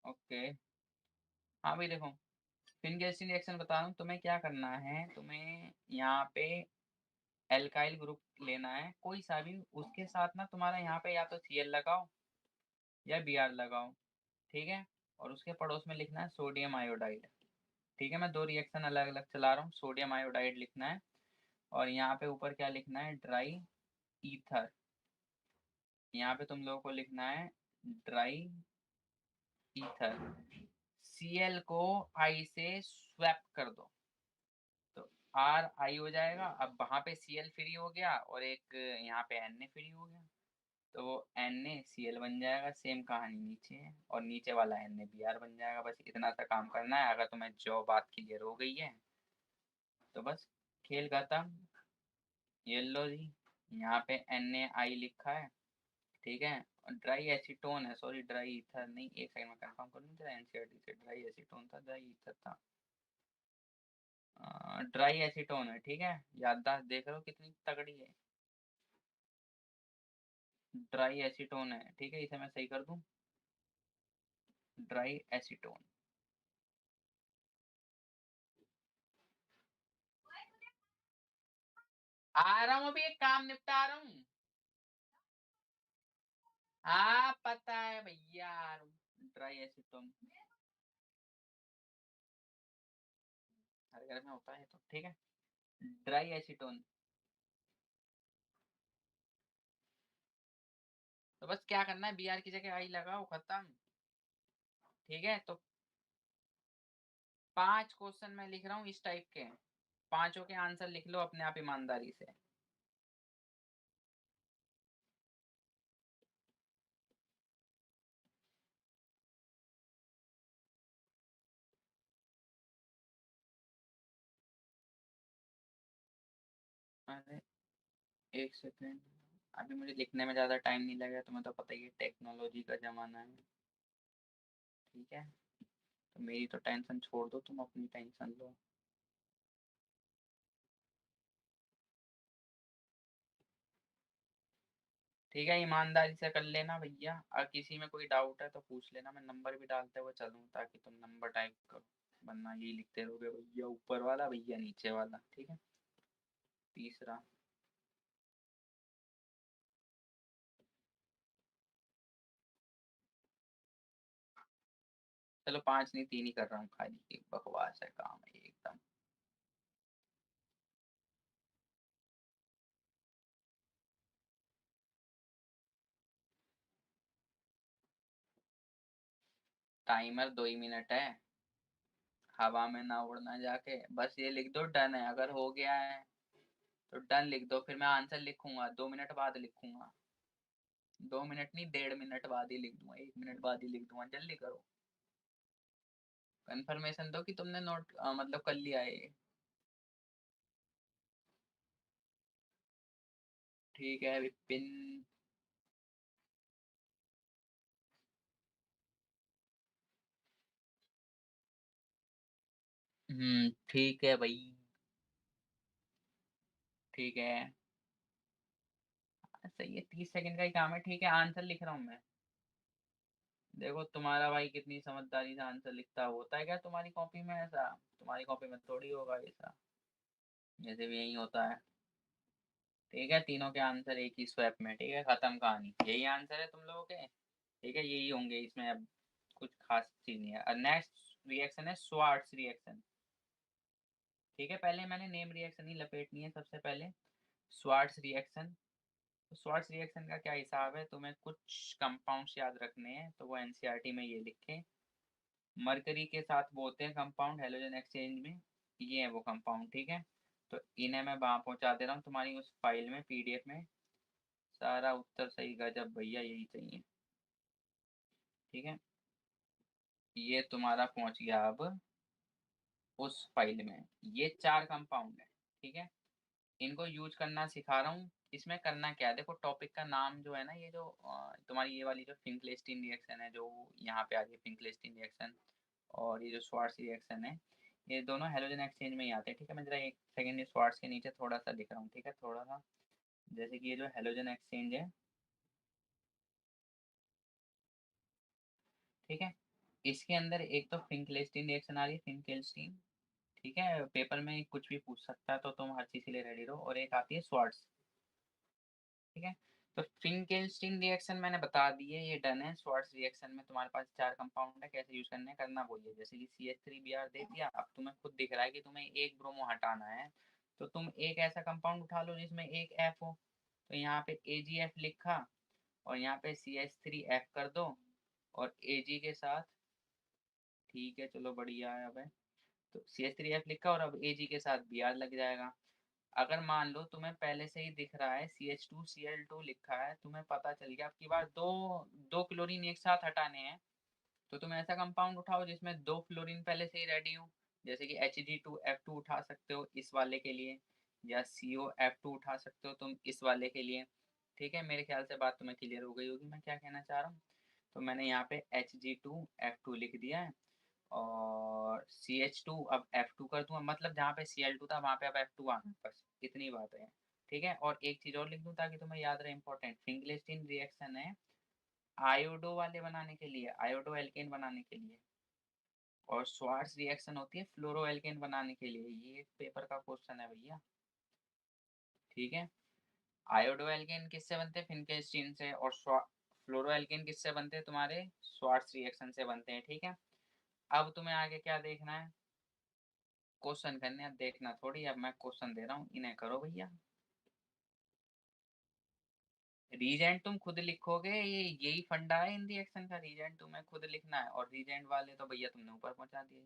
ओके, हाँ भाई देखो, फिंकलिस्टीन रिएक्शन बता रहा हूँ तुम्हें क्या करना है। तुम्हें यहाँ पे एल्काइल ग्रुप लेना है कोई सा भी, उसके साथ ना तुम्हारा यहाँ पे या तो Cl लगाओ या Br लगाओ, ठीक है, और उसके पड़ोस में लिखना है सोडियम आयोडाइड। ठीक है, मैं दो रिएक्शन अलग अलग चला रहा हूँ, सोडियम आयोडाइड लिखना है, और यहाँ पे ऊपर क्या लिखना है, ड्राई ईथर। यहाँ पे तुम लोगों को लिखना है ड्राई ईथर। Cl को I से स्वैप कर दो, तो RI हो जाएगा। अब वहां पे Cl फ्री हो गया और एक यहाँ पे Na फ्री हो गया, तो वो NaCl बन जाएगा। सेम कहानी नीचे है, और नीचे वाला NaBr बन जाएगा। बस इतना सा काम करना है। अगर तुम्हें जो बात क्लियर हो गई है तो बस खेल खत्म। ये लो जी, यहाँ पे NaI लिखा है, ठीक है, और ड्राई एसीटोन है, सॉरी ड्राई ईथर नहीं, एक सेकंड में कंफर्म कर लूँ जरा, NCERT से ड्राई एसीटोन था, ड्राई ईथर था, ड्राई एसीटोन है, ठीक है। याददाश्त देख रहे हो कितनी तगड़ी है, ड्राई एसीटोन है, ठीक है, इसे मैं सही कर दूं, ड्राई एसीटोन। आ रहा हूँ, अभी एक काम निपटा रहा हूँ। हाँ पता है भैया, ड्राई एसीटोन। बर्गर में होता है तो ठीक है। ड्राई एसीटोन, तो बस क्या करना है, बी आर की जगह आई लगाओ, खत्म। ठीक है, तो 5 क्वेश्चन मैं लिख रहा हूँ इस टाइप के, पांचों के आंसर लिख लो अपने आप ईमानदारी से। अरे एक सेकेंड, अभी मुझे लिखने में ज़्यादा टाइम नहीं लगेगा, तुम्हें तो पता ही है टेक्नोलॉजी का ज़माना है। ठीक है, तो मेरी तो टेंशन छोड़ दो, तुम अपनी टेंशन लो। ठीक है, ईमानदारी से कर लेना भैया, अगर किसी में कोई डाउट है तो पूछ लेना, मैं नंबर भी डालते हुए चलूँ ताकि तुम नंबर टाइप करो, वरना यही लिखते रहोगे भैया ऊपर वाला भैया नीचे वाला। ठीक है, तीसरा। चलो 5 नहीं 3 ही कर रहा हूँ, खाली एक बकवास है काम है ये एकदम। टाइमर 2 ही मिनट है, हवा में ना उड़ना जाके, बस ये लिख दो डन है, अगर हो गया है तो डन लिख दो, फिर मैं आंसर लिखूंगा 2 मिनट बाद लिखूंगा। 2 मिनट नहीं 1.5 मिनट बाद ही लिख दूंगा, 1 मिनट बाद ही लिख दूंगा, जल्दी करो। कंफर्मेशन दो कि तुमने नोट मतलब कर लिया है ये। ठीक है विपिन। ठीक है भाई। ठीक है, सही है, 30 सेकंड का ही काम है। ठीक है, आंसर लिख रहा हूँ मैं। देखो तुम्हारा भाई कितनी समझदारी से आंसर लिखता है, होता है क्या तुम्हारी कॉपी में ऐसा? तुम्हारी कॉपी में थोड़ी होगा ऐसा, जैसे भी यही होता है। ठीक है, तीनों के आंसर एक ही स्वैप में, ठीक है, खत्म कहानी, यही आंसर है तुम लोगों के। ठीक है, यही होंगे, इसमें अब कुछ खास चीज नहीं है। नेक्स्ट रिएक्शन है स्वार्ट्स रिएक्शन। ठीक है, पहले मैंने नेम रिएक्शन ही लपेटनी है सबसे पहले। Swarts reaction. तो स्वार्ट्स रिएक्शन का क्या हिसाब है, तुम्हें कुछ कंपाउंड्स याद रखने हैं, तो वो एनसीईआरटी में ये लिखे। मरकरी के साथ वो होते हैं कंपाउंड हेलोजन एक्सचेंज में, ये है वो कंपाउंड। ठीक है, तो इन्हें मैं वहां पहुंचा दे रहा हूँ तुम्हारी उस फाइल में, पीडीएफ में। सारा उत्तर सही, गजब भैया, यही चाहिए। ठीक है, ये तुम्हारा पहुंच गया अब उस फाइल में। ये 4 कंपाउंड है। ठीक है, इनको यूज करना सिखा रहा हूँ। इसमें करना क्या है, देखो टॉपिक का नाम जो है ना, ये जो तुम्हारी ये वाली जो फिंकलेस्टीन रिएक्शन है जो यहाँ पे आ रही है, फिंकलेस्टीन रिएक्शन, और ये जो स्वार्ट्स रिएक्शन है, ये दोनों हेलोजन एक्सचेंज में ही आते हैं। ठीक है, मैं जरा एक सेकेंड ये स्वार्ट्स के नीचे थोड़ा सा लिख रहा हूँ, ठीक है, थोड़ा सा। जैसे कि ये जो हेलोजन एक्सचेंज है, ठीक है, इसके अंदर एक तो फिंकलेस्टीन रिएक्शन आ रही है, फिंकलेस्टीन। ठीक है, पेपर में कुछ भी पूछ सकता है, तो तुम हर चीज के लिए रेडी रहो। और एक आती है स्वार्ट्स। ठीक है, तो फिंकेल्स्टीन रिएक्शन मैंने बता दी है, ये डन है। स्वार्ट्स रिएक्शन में तुम्हारे पास 4 कंपाउंड है, कैसे यूज करने करना वही है। जैसे कि CH3Br दे दिया, अब तुम्हें खुद दिख रहा है कि तुम्हें एक ब्रोमो हटाना है, तो तुम एक ऐसा कंपाउंड उठा लो जिसमें एक F हो, तो यहाँ पे AgF लिखा, और यहाँ पे CH3F कर दो, और Ag के साथ। ठीक है, चलो बढ़िया है। अब तो CH3F लिखा और अब Ag के साथ Br लग जाएगा। अगर मान लो तुम्हें पहले से ही दिख रहा है CH2Cl2 लिखा है, तुम्हें पता चल गया, अब की बार दो दो क्लोरीन एक साथ हटाने हैं, तो तुम ऐसा कंपाउंड उठाओ जिसमें 2 फ्लोरीन पहले से ही रेडी हो। जैसे कि Hg2F2 उठा सकते हो इस वाले के लिए, या COF2 उठा सकते हो तुम इस वाले के लिए। ठीक है, मेरे ख्याल से बात तुम्हें क्लियर हो गई होगी मैं क्या कहना चाह रहा हूँ। तो मैंने यहाँ पे Hg2F2 लिख दिया है, और CH2 अब F2 कर दूंगा, मतलब जहाँ पे Cl2 था वहाँ पे अब F2 आना है, बस इतनी बात है। ठीक है, और एक चीज और लिख दूं ताकि तुम्हें याद रहे, इंपॉर्टेंट, फिंगलिस्टीन रिएक्शन है आयोडो वाले बनाने के लिए, आयोडो एल्केन बनाने के लिए, और स्वार्ट्स रिएक्शन होती है फ्लोरो एल्केन बनाने के लिए। ये एक पेपर का क्वेश्चन है भैया। ठीक है, आयोडो एल्केन किससे बनते हैं, फिंकेल्स्टीन से, और फ्लोरो एल्केन किससे बनते हैं, तुम्हारे स्वार्ट्स रिएक्शन से बनते हैं। ठीक है, अब तुम्हें आगे क्या देखना है, क्वेश्चन करने, अब देखना थोड़ी, अब मैं क्वेश्चन दे रहा हूँ, इन्हें करो भैया। रीजेंट तुम खुद लिखोगे, ये यही फंडा है हिंदी एक्शन का, रीजेंट तुम्हें खुद लिखना है, और रीजेंट वाले तो भैया तुमने ऊपर पहुंचा दिए।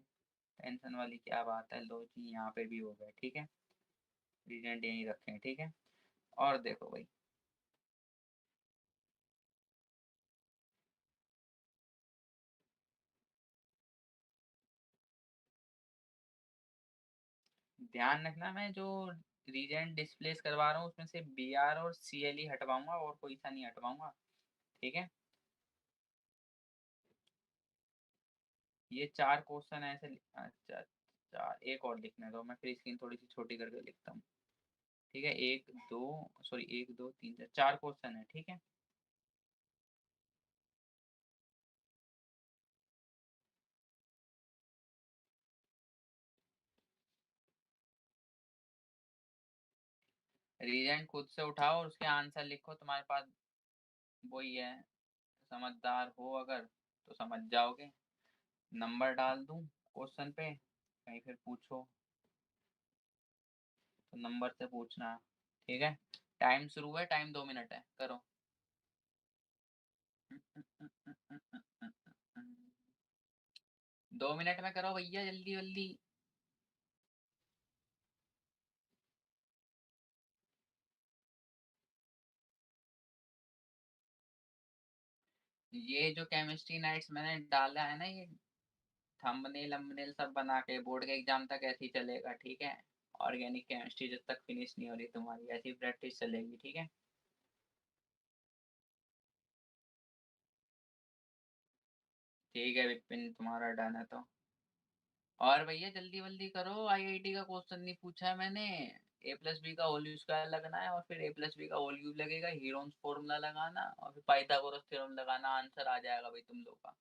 टेंशन वाली क्या बात है, लो जी यहाँ पे भी हो गए, ठीक है। रीजेंट यहीं रखे हैं, ठीक है। और देखो भाई, ध्यान रखना, मैं जो रीजेंट डिस्प्लेस करवा रहा हूँ उसमें से बी आर और सी एल ही हटवाऊंगा, और कोई सा नहीं हटवाऊंगा, ठीक है। ये 4 क्वेश्चन ऐसे अच्छा, चार एक और लिखने दो, मैं फिर स्क्रीन थोड़ी सी छोटी करके लिखता हूँ, ठीक है। एक दो, सॉरी, एक दो तीन चार, 4 क्वेश्चन है, ठीक है। रीजेंट खुद से उठाओ और उसके आंसर लिखो, तुम्हारे पास वही है। समझदार हो अगर तो समझ जाओगे। नंबर डाल दूं क्वेश्चन पे, कहीं फिर पूछो तो नंबर से पूछना, ठीक है। टाइम शुरू है, टाइम 2 मिनट है, करो। 2 मिनट में करो भैया, जल्दी जल्दी। ये जो केमिस्ट्री नाइट्स मैंने डाला है ना, ये थंबनेल अम्बनेल सब बना के बोर्ड के एग्जाम तक ऐसे ही चलेगा, ठीक है। ऑर्गेनिक केमिस्ट्री जब तक फिनिश नहीं हो रही तुम्हारी, ऐसी प्रैक्टिस चलेगी, ठीक है। ठीक है विपिन, तुम्हारा डन है तो। और भैया जल्दी जल्दी करो, आईआईटी का क्वेश्चन नहीं पूछा है मैंने। ए प्लस बी का होल स्क्वायर लगना है, और फिर ए प्लस बी का होल क्यूब लगेगा, हीरोन्स फॉर्मूला लगाना, और फिर पाइथागोरस थ्योरम लगाना, आंसर आ जाएगा भाई तुम लोग का।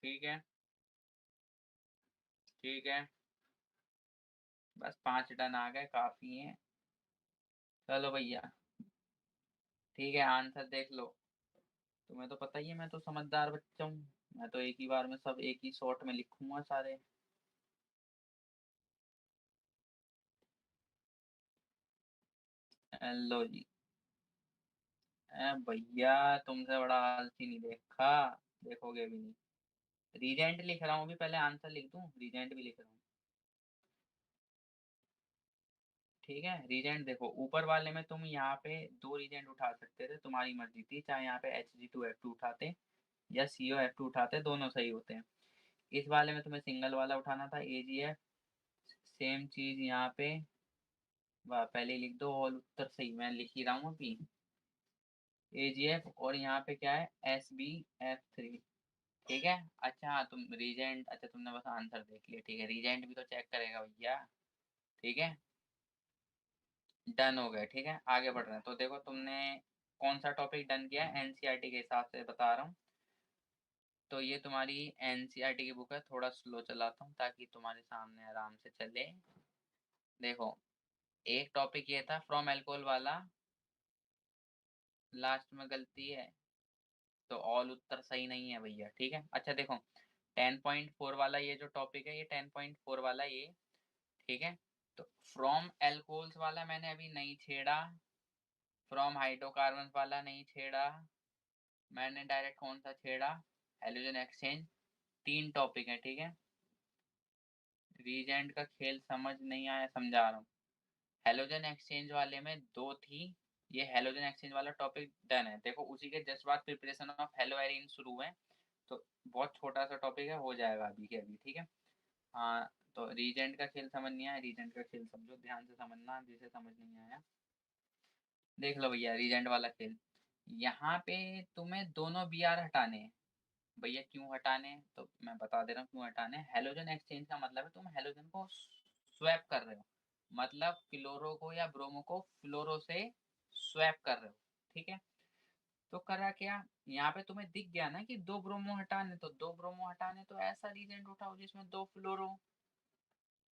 ठीक है, ठीक है। बस 5 टन आ गए, काफी है। चलो भैया, ठीक है, आंसर देख लो। तुम्हें तो पता ही है, मैं तो समझदार बच्चा हूँ। मैं तो एक ही बार में सब एक ही शॉट में लिखूंगा सारे। लो जी। भैया तुमसे बड़ा आलसी नहीं देखा, देखोगे भी नहीं। रीजेंट लिख रहा हूँ अभी, पहले आंसर लिख दूँ, रीजेंट भी लिख रहा हूँ, ठीक है। रीजेंट देखो, ऊपर वाले में तुम यहाँ पे 2 रीजेंट उठा सकते थे, तुम्हारी मर्जी थी, चाहे यहाँ पे Hg2F2 उठाते या CO F2 उठाते, दोनों सही होते हैं। इस वाले में तुम्हें सिंगल वाला उठाना था, AgF। सेम चीज यहाँ पे, वाह, पहले ही लिख दो, और उत्तर सही मैं लिख ही रहा हूँ अभी। AgF, और यहाँ पे क्या है, SbF3, ठीक है। अच्छा हाँ, तुम रीजेंट, अच्छा तुमने बस आंसर देख लिया, ठीक है, रीजेंट भी तो चेक करेगा भैया, ठीक है। डन हो गए, ठीक है, आगे बढ़ रहे हैं। तो देखो तुमने कौन सा टॉपिक डन किया है, एनसीईआरटी के हिसाब से बता रहा हूँ। तो ये तुम्हारी एनसीईआरटी की बुक है, थोड़ा स्लो चलाता हूँ ताकि तुम्हारे सामने आराम से चले। देखो, एक टॉपिक ये था फ्रॉम एल्कोहल वाला, लास्ट में गलती है, तो ऑल उत्तर सही नहीं है भैया, ठीक है। अच्छा देखो, 10.4 वाला ये जो टॉपिक है, ये 10.4 वाला ये, ठीक है। तो फ्रॉम एल्कोहल्स वाला मैंने अभी नहीं छेड़ा, फ्रॉम हाइड्रोकार्बन वाला नहीं छेड़ा, मैंने डायरेक्ट कौन सा छेड़ा, हेलोजन एक्सचेंज। 3 टॉपिक है, ठीक है। रीजेंट का खेल समझ नहीं आया, समझा रहा हूँ। हेलोजन एक्सचेंज वाले में 2 थी, ये हेलोजन एक्सचेंज वाला टॉपिक डन है। देखो उसी के जस्ट बाद प्रिपरेशन ऑफ हेलो एरीन शुरू है, तो बहुत छोटा सा टॉपिक है, हो जाएगा अभी के अभी, ठीक है। हाँ, तो रीजेंट का खेल समझ नहीं आया, रीजेंट का खेल समझो, ध्यान से समझना, जिसे समझ नहीं आया देख लो भैया। रीजेंट वाला खेल, यहाँ पे तुम्हें दोनों बी आर हटाने हैं भैया। क्यों हटाने हैं तो मैं बता दे रहा हूँ क्यों हटाने हैं। हेलोजन एक्सचेंज का मतलब है तुम हेलोजन को स्वैप कर रहे हो, मतलब क्लोरो को या ब्रोमो को फ्लोरो से स्वैप कर रहे हो, ठीक है। तो करा क्या, यहाँ पे तुम्हें दिख गया ना कि 2 ब्रोमो हटाने, तो 2 ब्रोमो हटाने, तो ऐसा रीजेंट उठाओ जिसमें 2 फ्लोरो।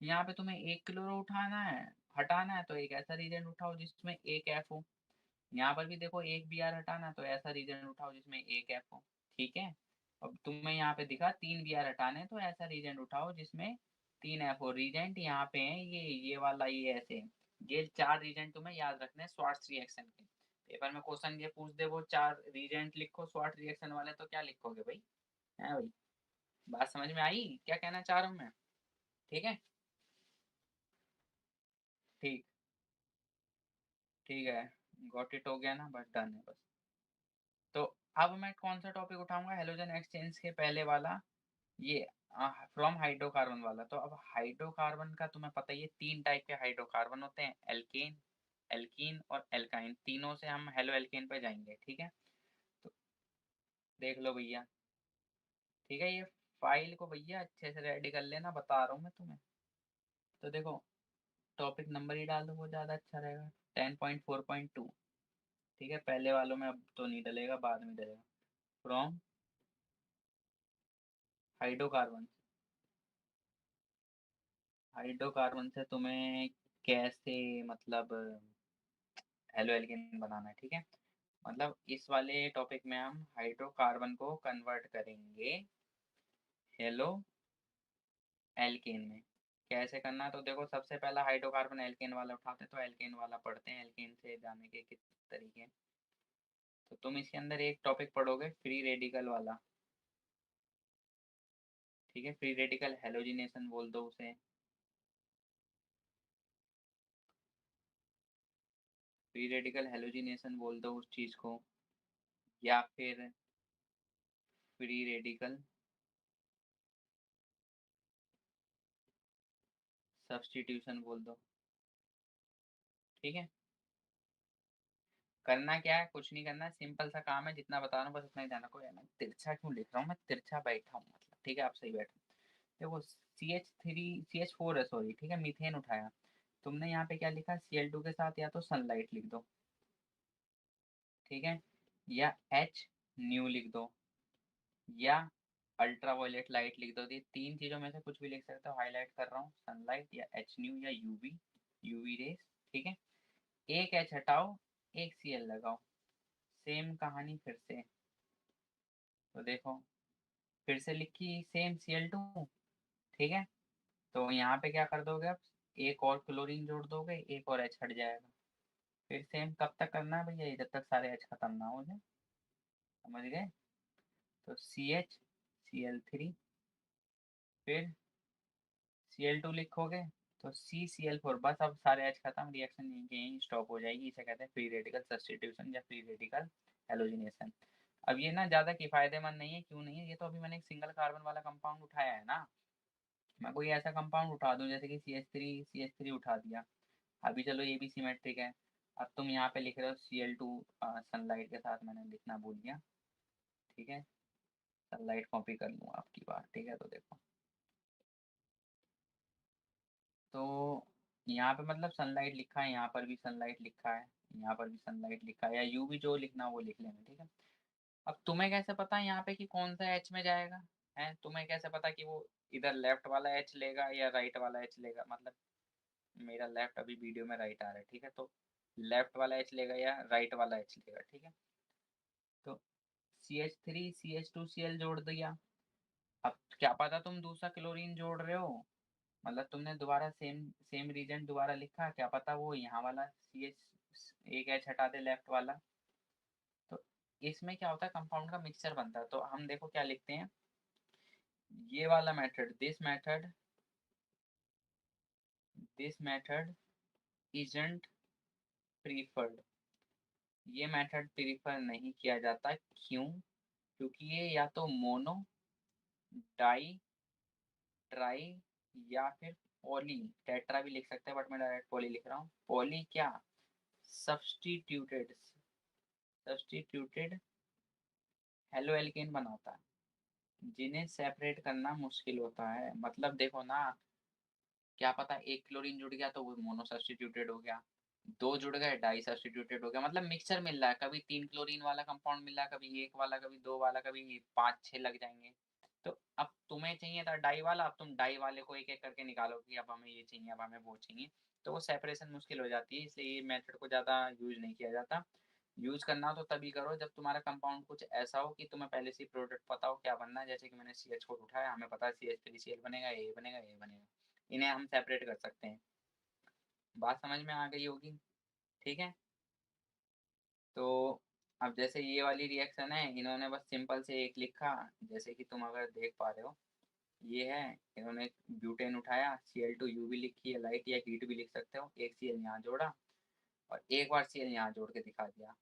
यहाँ पे तुम्हें 1 क्लोरो उठाना है, हटाना है, तो एक ऐसा रीजेंट उठाओ जिसमें 1 एफ हो। यहाँ पर भी देखो एक बी आर हटाना, तो ऐसा रीजन उठाओ जिसमें एक एफ हो, ठीक है। अब तुम्हें यहाँ पे दिखा तीन बी आर हटाने, तो ऐसा रीजन उठाओ जिसमें तीन एफ हो। रीजेंट यहाँ पे है ये वाला, ये ऐसे, ये चार रीजेंट तुम्हें याद रखने हैं स्वार्ट्स रिएक्शन के। पेपर में क्वेश्चन ये पूछ दे वो चार रीजेंट लिखो स्वार्ट्स रिएक्शन वाले, तो क्या लिखोगे भाई? है भाई? बात समझ में आई क्या कहना चाह रहा हूँ मैं? ठीक है, ठीक, ठीक है, गॉट इट हो गया ना, बस डन है बस। तो अब मैं कौन सा टॉपिक उठाऊंगा हेलोजन एक्सचेंज के पहले वाला, ये फ्रॉम हाइड्रोकार्बन वाला। तो अब हाइड्रोकार्बन का तुम्हें पता ही है, तीन टाइप के हाइड्रोकार्बन होते हैं, एल्केन, एल्कीन और एल्काइन। तीनों से हम हेलो एल्केन पे जाएंगे, ठीक है। तो देख लो भैया, ठीक है, ये फाइल को भैया अच्छे से रेडी कर लेना, बता रहा हूँ मैं तुम्हें। तो देखो, टॉपिक नंबर ही डाल दो, वो ज़्यादा अच्छा रहेगा, 10.4.2। ठीक है, पहले वालों में अब तो नहीं डलेगा, बाद में डलेगा। फ्रॉम हाइड्रोकार्बन, हाइड्रोकार्बन से तुम्हें कैसे मतलब हेलो एल्केन बनाना है, ठीक है। मतलब इस वाले टॉपिक में हम हाइड्रोकार्बन को कन्वर्ट करेंगे हेलो एल्केन में। कैसे करना है? तो देखो, सबसे पहला हाइड्रोकार्बन एल्केन वाला उठाते, तो एल्केन वाला पढ़ते हैं, एल्केन से जाने के किस तरीके। तो तुम इसके अंदर एक टॉपिक पढ़ोगे फ्री रेडिकल वाला, ठीक है, फ्री रेडिकल हेलोजिनेशन बोल दो उसे, फ्री रेडिकल हेलोजिनेशन बोल दो उस चीज को, या फिर फ्री रेडिकल सब्स्टिट्यूशन बोल दो, ठीक है। करना क्या है? कुछ नहीं करना है, सिंपल सा काम है, जितना बता रहा हूँ बस उतना ही ध्यान रखो। यार मैं तिरछा क्यों लिख रहा हूँ, मैं तिरछा बैठा हूँ मतलब, ठीक है, आप सही बैठो। देखो, CH4 है, सॉरी, ठीक है, मीथेन उठाया, तुमने यहाँ पे क्या लिखा, Cl2 के साथ या तो सनलाइट लिख दो, ठीक है, या H न्यू लिख दो, या अल्ट्रावायलेट लाइट लिख दो। ये तीन चीजों में से कुछ भी लिख सकते हो, हाईलाइट कर रहा हूँ, सनलाइट या एच न्यू या यूवी, यूवी रेस, ठीक है। एक एच हटाओ, एक Cl लगाओ, सेम कहानी फिर से। तो देखो, फिर से लिखी सेम Cl2, ठीक है। तो यहाँ पे क्या कर दोगे अब, एक और क्लोरीन जोड़ दोगे, एक और एच हट जाएगा। फिर सेम कब तक करना है भैया? जब तक सारे एच खत्म ना हो जाए, समझ गए? तो CH Cl3, फिर Cl2 लिखोगे, तो CCl4, बस अब सारे एच खत्म, रिएक्शन यहीं के यहीं स्टॉप हो जाएगी। इसे कहते हैं फ्री रेडिकल सब्स्टिट्यूशन या फ्री रेडिकल हेलोजिनेशन। अब ये ना ज़्यादा किफ़ायतेमंद नहीं है, क्यों नहीं है? ये तो अभी मैंने एक सिंगल कार्बन वाला कंपाउंड उठाया है ना, मैं कोई ऐसा कंपाउंड उठा दूं जैसे कि CH3 उठा दिया, अभी चलो ये भी सिमेट्रिक है। अब तुम यहाँ पे लिख रहे हो Cl2 सनलाइट के साथ, मैंने लिखना भूल गया, ठीक है, सनलाइट कॉपी कर लूँ आपकी बात, ठीक है। तो देखो, तो यहाँ पे मतलब सनलाइट लिखा है, यहाँ पर भी सनलाइट लिखा है, यहाँ पर भी सनलाइट लिखा है, या यू भी जो लिखना वो लिख लेना, ठीक है। अब तुम्हें कैसे पता है यहाँ पे कि कौन सा एच में जाएगा? है, तुम्हें कैसे पता कि वो इधर लेफ्ट वाला एच लेगा या राइट वाला एच लेगा? मतलब मेरा लेफ्ट अभी वीडियो में राइट आ रहा है, ठीक है, तो लेफ्ट वाला एच लेगा या राइट वाला एच लेगा, ठीक है। तो CH3 CH2 Cl जोड़ दिया। अब क्या पता तुम दूसरा क्लोरीन जोड़ रहे हो, मतलब तुमने दोबारा सेम सेम रीजन दोबारा लिखा, क्या पता वो यहाँ वाला CH एक एच हटा दे लेफ्ट वाला। तो इसमें क्या होता है, कंपाउंड का मिक्सचर बनता है। तो हम देखो क्या लिखते हैं, ये वाला method, this method isn't preferred, ये मेथड प्रीफर नहीं किया जाता, क्यों? क्योंकि ये या तो मोनो, डाई, ट्राई, या फिर पॉली, टेट्रा भी लिख सकते हैं, बट मैं डायरेक्ट पॉली लिख रहा हूँ। पॉली क्या, सब्स्टिट्यूटेड, सब्स्टिट्यूटेड हेलो एल्केन बनाता है, जिन्हें सेपरेट करना मुश्किल होता है। मतलब देखो ना, क्या पता एक क्लोरीन जुड़ गया तो वो मोनो सब्स्टिट्यूटेड हो गया, दो जुड़ गए डाई सब्स्टिट्यूटेड हो गया, मतलब मिक्सचर मिल रहा है, कभी तीन क्लोरीन वाला कंपाउंड मिल रहा है, कभी एक वाला, कभी दो वाला, कभी पाँच छह लग जाएंगे। तो अब तुम्हें चाहिए था डाई वाला, अब तुम डाई वाले को एक एक करके निकालो कि अब हमें ये चाहिए, अब हमें वो चाहिए, तो वो सेपरेशन मुश्किल हो जाती है, इसलिए ये मेथड को ज़्यादा यूज नहीं किया जाता। यूज करना हो तो तभी करो जब तुम्हारा कंपाउंड कुछ ऐसा हो कि तुम्हें पहले से प्रोडक्ट पता हो क्या बनना है। जैसे कि मैंने CH कोड उठाया, हमें पता है CH3Cl बनेगा, ये बनेगा, ये बनेगा, इन्हें हम सेपरेट कर सकते हैं। बात समझ में आ गई होगी, ठीक है। तो अब जैसे ये वाली रिएक्शन है, इन्होंने बस सिंपल से एक लिखा, जैसे कि तुम अगर देख पा रहे हो ये है, इन्होंने ब्यूटेन उठाया, Cl2U भी लिखी है, लाइट या हीट भी लिख सकते हो, एक Cl यहाँ जोड़ा और एक बार Cl यहाँ जोड़ के दिखा दिया।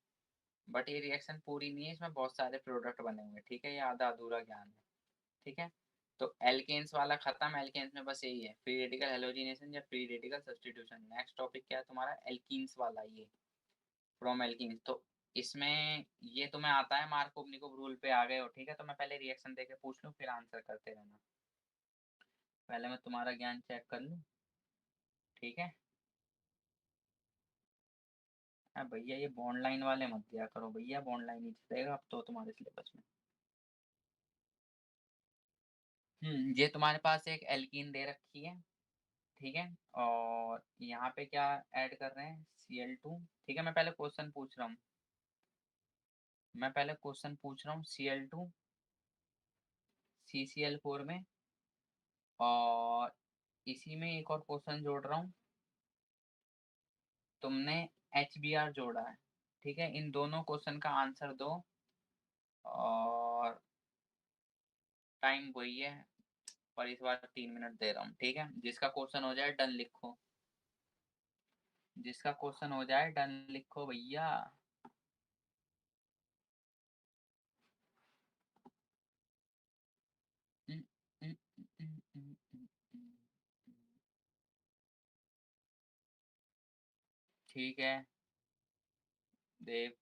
बट ये रिएक्शन पूरी नहीं है, इसमें बहुत सारे प्रोडक्ट बने हुए हैं, ठीक है, ये आधा अधूरा ज्ञान है, ठीक है। तो एल्केन्स वाला खत्म, एल्केन्स में बस यही है, फ्री रेडिकल हेलोजिनेशन या free radical substitution. Next topic क्या है तुम्हारा, एल्कीन्स वाला, ये फ्रॉम एल्कीन्स। तो इसमें ये तुम्हें आता है, मार्कोव-निकोव रूल पे आ गए हो, ठीक है। तो मैं पहले रिएक्शन देके पूछ लूँ, फिर आंसर करते रहना। पहले मैं तुम्हारा ज्ञान चेक कर लूँ, ठीक है। भैया ये बॉन्ड लाइन वाले मत दिया करो भैया, बॉन्ड लाइन ही चलेगा अब तो तुम्हारे सिलेबस में। ये तुम्हारे पास एक एल्कीन दे रखी है, ठीक है, और यहाँ पे क्या ऐड कर रहे हैं, Cl2, ठीक है। मैं पहले क्वेश्चन पूछ रहा हूँ Cl2 CCl4 में, और इसी में एक और क्वेश्चन जोड़ रहा हूँ, तुमने HBr जोड़ा है, ठीक है। इन दोनों क्वेश्चन का आंसर दो, और टाइम वही है, पर इस बार 3 मिनट दे रहा हूँ, ठीक है। जिसका क्वेश्चन हो जाए डन लिखो, जिसका क्वेश्चन हो जाए डन लिखो भैया। ठीक है, देव।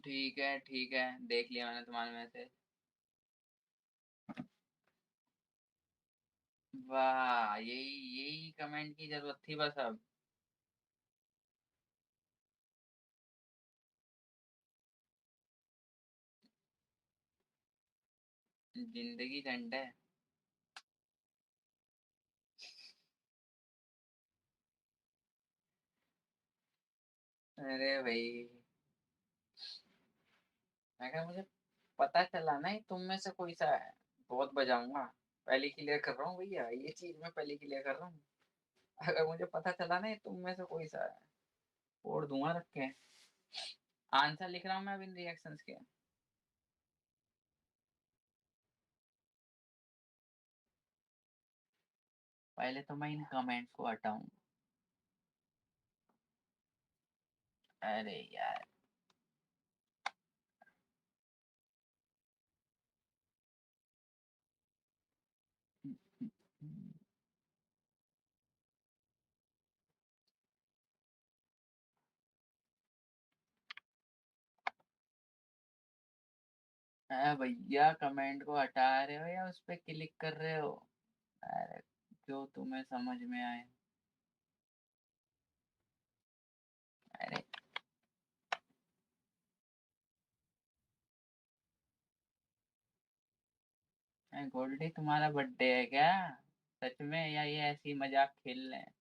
ठीक है, देख लिया मैंने तुम्हारे में से। वाह, यही यही कमेंट की जरूरत थी बस अब। जिंदगी झंड है। अरे भाई, मैं कहा मुझे पता चला ना तुम में से कोई सा है, बहुत बजाऊंगा। पहले क्लियर कर रहा हूँ भैया, ये चीज मैं पहले क्लियर कर रहा हूँ। अगर मुझे पता चला ना तुम में से कोई सा है, फोड़ दूंगा रख के। आंसर लिख रहा हूँ मैं अब इन रिएक्शंस के। पहले तो मैं इन कमेंट्स को हटाऊं। अरे यार, भैया कमेंट को हटा रहे हो या उस पर क्लिक कर रहे हो? अरे, जो तुम्हें समझ में आए। अरे गोल्डी, तुम्हारा बर्थडे है क्या सच में, या ये ऐसी मजाक खेल रहे हैं?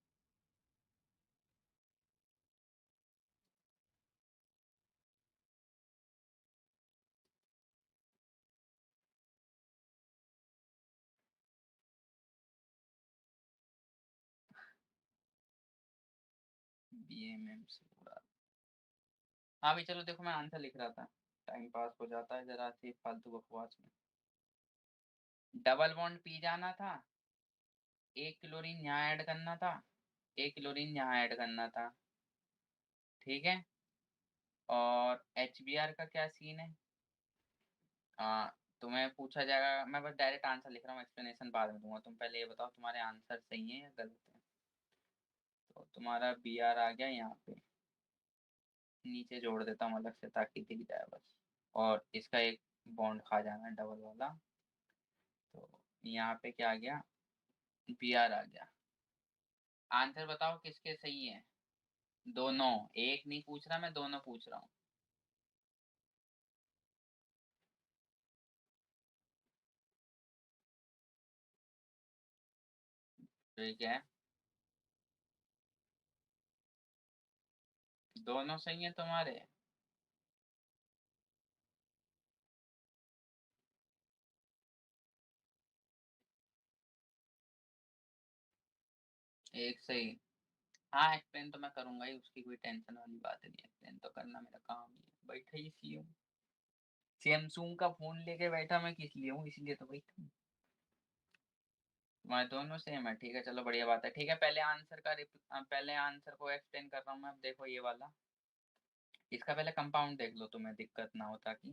BMM से पूरा। हाँ भाई चलो, देखो मैं आंसर लिख रहा था, टाइम पास हो जाता है जरा सी फालतू बकवास में। डबल बॉन्ड पी जाना था, एक क्लोरीन यहाँ ऐड करना था, एक क्लोरीन यहाँ ऐड करना था, ठीक है। और HBr का क्या सीन है, तुम्हें पूछा जाएगा, मैं बस डायरेक्ट आंसर लिख रहा हूँ, एक्सप्लेनेशन बाद में दूंगा। तुम पहले ये बताओ तुम्हारे आंसर सही है या गलत है। तो तुम्हारा Br आ गया यहाँ पे, नीचे जोड़ देता हूँ अलग से ताकि दिख जाए बस। और इसका एक बॉन्ड खा जाना है डबल वाला। तो यहाँ पे क्या आ गया, Br आ गया। आंसर बताओ किसके सही है। दोनों, एक नहीं पूछ रहा मैं, दोनों पूछ रहा हूँ। ठीक है, दोनों सही है तुम्हारे। एक सही। हाँ, एक्सप्लेन तो मैं करूंगा ही, उसकी कोई टेंशन वाली बात नहीं है, एक्सप्लेन तो करना मेरा काम ही है, बैठा ही सी हूँ। सैमसंग का फोन लेके बैठा मैं किस लिए हूँ, इसलिए तो बैठा हूँ। तुम्हारे दोनों सेम है, ठीक है, चलो बढ़िया बात है। ठीक है, पहले आंसर को एक्सप्लेन कर रहा हूँ मैं। अब देखो ये वाला, इसका पहले कंपाउंड देख लो, तुम्हें दिक्कत ना हो ताकि।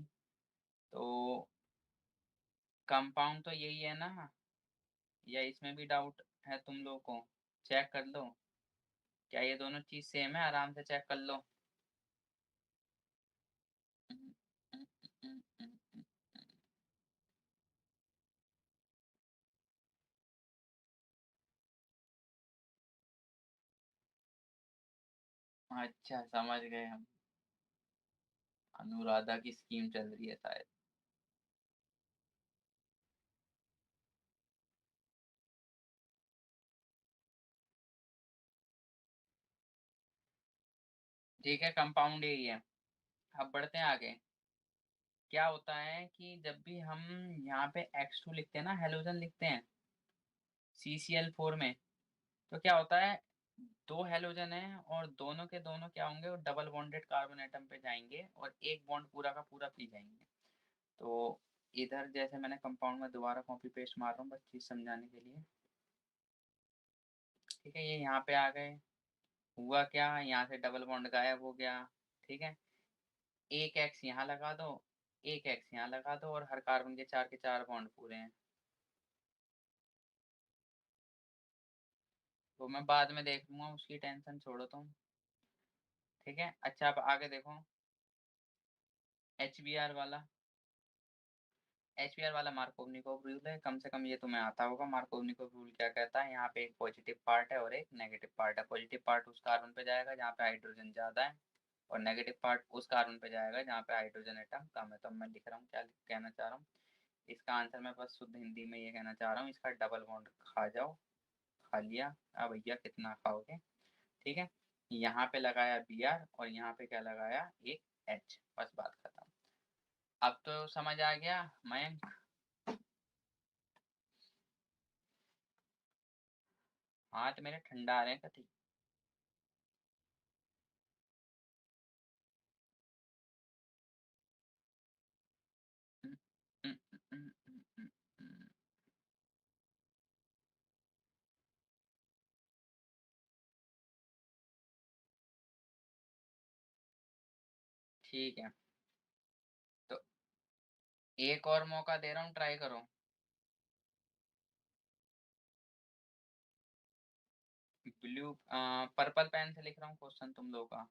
तो कंपाउंड तो यही है ना, या इसमें भी डाउट है तुम लोगों को? चेक कर लो, क्या ये दोनों चीज सेम है? आराम से चेक कर लो। अच्छा, समझ गए हम। अनुराधा की स्कीम चल रही है शायद। ठीक है, कंपाउंड यही है। अब बढ़ते हैं आगे। क्या होता है कि जब भी हम यहाँ पे X2 लिखते हैं ना, हेलोजन लिखते हैं CCl4 में, तो क्या होता है, दो हेलोजन है और दोनों के दोनों क्या होंगे, वो डबल बॉन्डेड कार्बन एटम पे जाएंगे और एक बॉन्ड पूरा का पूरा पी जाएंगे। तो इधर जैसे मैंने कंपाउंड में दोबारा कॉपी पेस्ट मार रहा हूँ बस चीज समझाने के लिए। ठीक है, ये यहाँ पे आ गए। हुआ क्या, यहाँ से डबल बॉन्ड गायब हो गया। ठीक है, एक एक्स यहाँ लगा दो, एक एक्स यहाँ लगा दो, और हर कार्बन के चार बॉन्ड पूरे हैं। तो मैं बाद में देख लूंगा, उसकी टेंशन छोड़ो तुम। ठीक है, अच्छा अब आगे देखो। HBr वाला, HBr वाला मार्कोवनिकोव रूल है, कम से कम ये तुम्हें आता होगा। मार्कोवनिकोव रूल क्या कहता है, यहाँ पे एक पॉजिटिव पार्ट है और एक नेगेटिव पार्ट है। पॉजिटिव पार्ट उस कार्बन पे जाएगा जहाँ पे हाइड्रोजन ज्यादा है, और नेगेटिव पार्ट उस कार्बन पे जाएगा जहाँ पे हाइड्रोजन एटम कम है। तो मैं लिख रहा हूँ, क्या कहना चाह रहा हूँ, इसका आंसर मैं बस शुद्ध हिंदी में ये कहना चाह रहा हूँ, इसका डबल बॉन्ड खा जाओ। खा लिया, अब भैया कितना खाओगे। ठीक है, यहाँ पे लगाया Br और यहाँ पे क्या लगाया, एक H, बस बात खत्म। अब तो समझ आ गया मयंक? हाथ मेरे ठंडा आ रहे हैं कथी। हम्म, हम्म, हम्म, हम्म, हम्म, हम्म। ठीक है, तो एक और मौका दे रहा हूँ, ट्राई करो। ब्लू, पर्पल पेन से लिख रहा हूँ क्वेश्चन तुम लोगों का।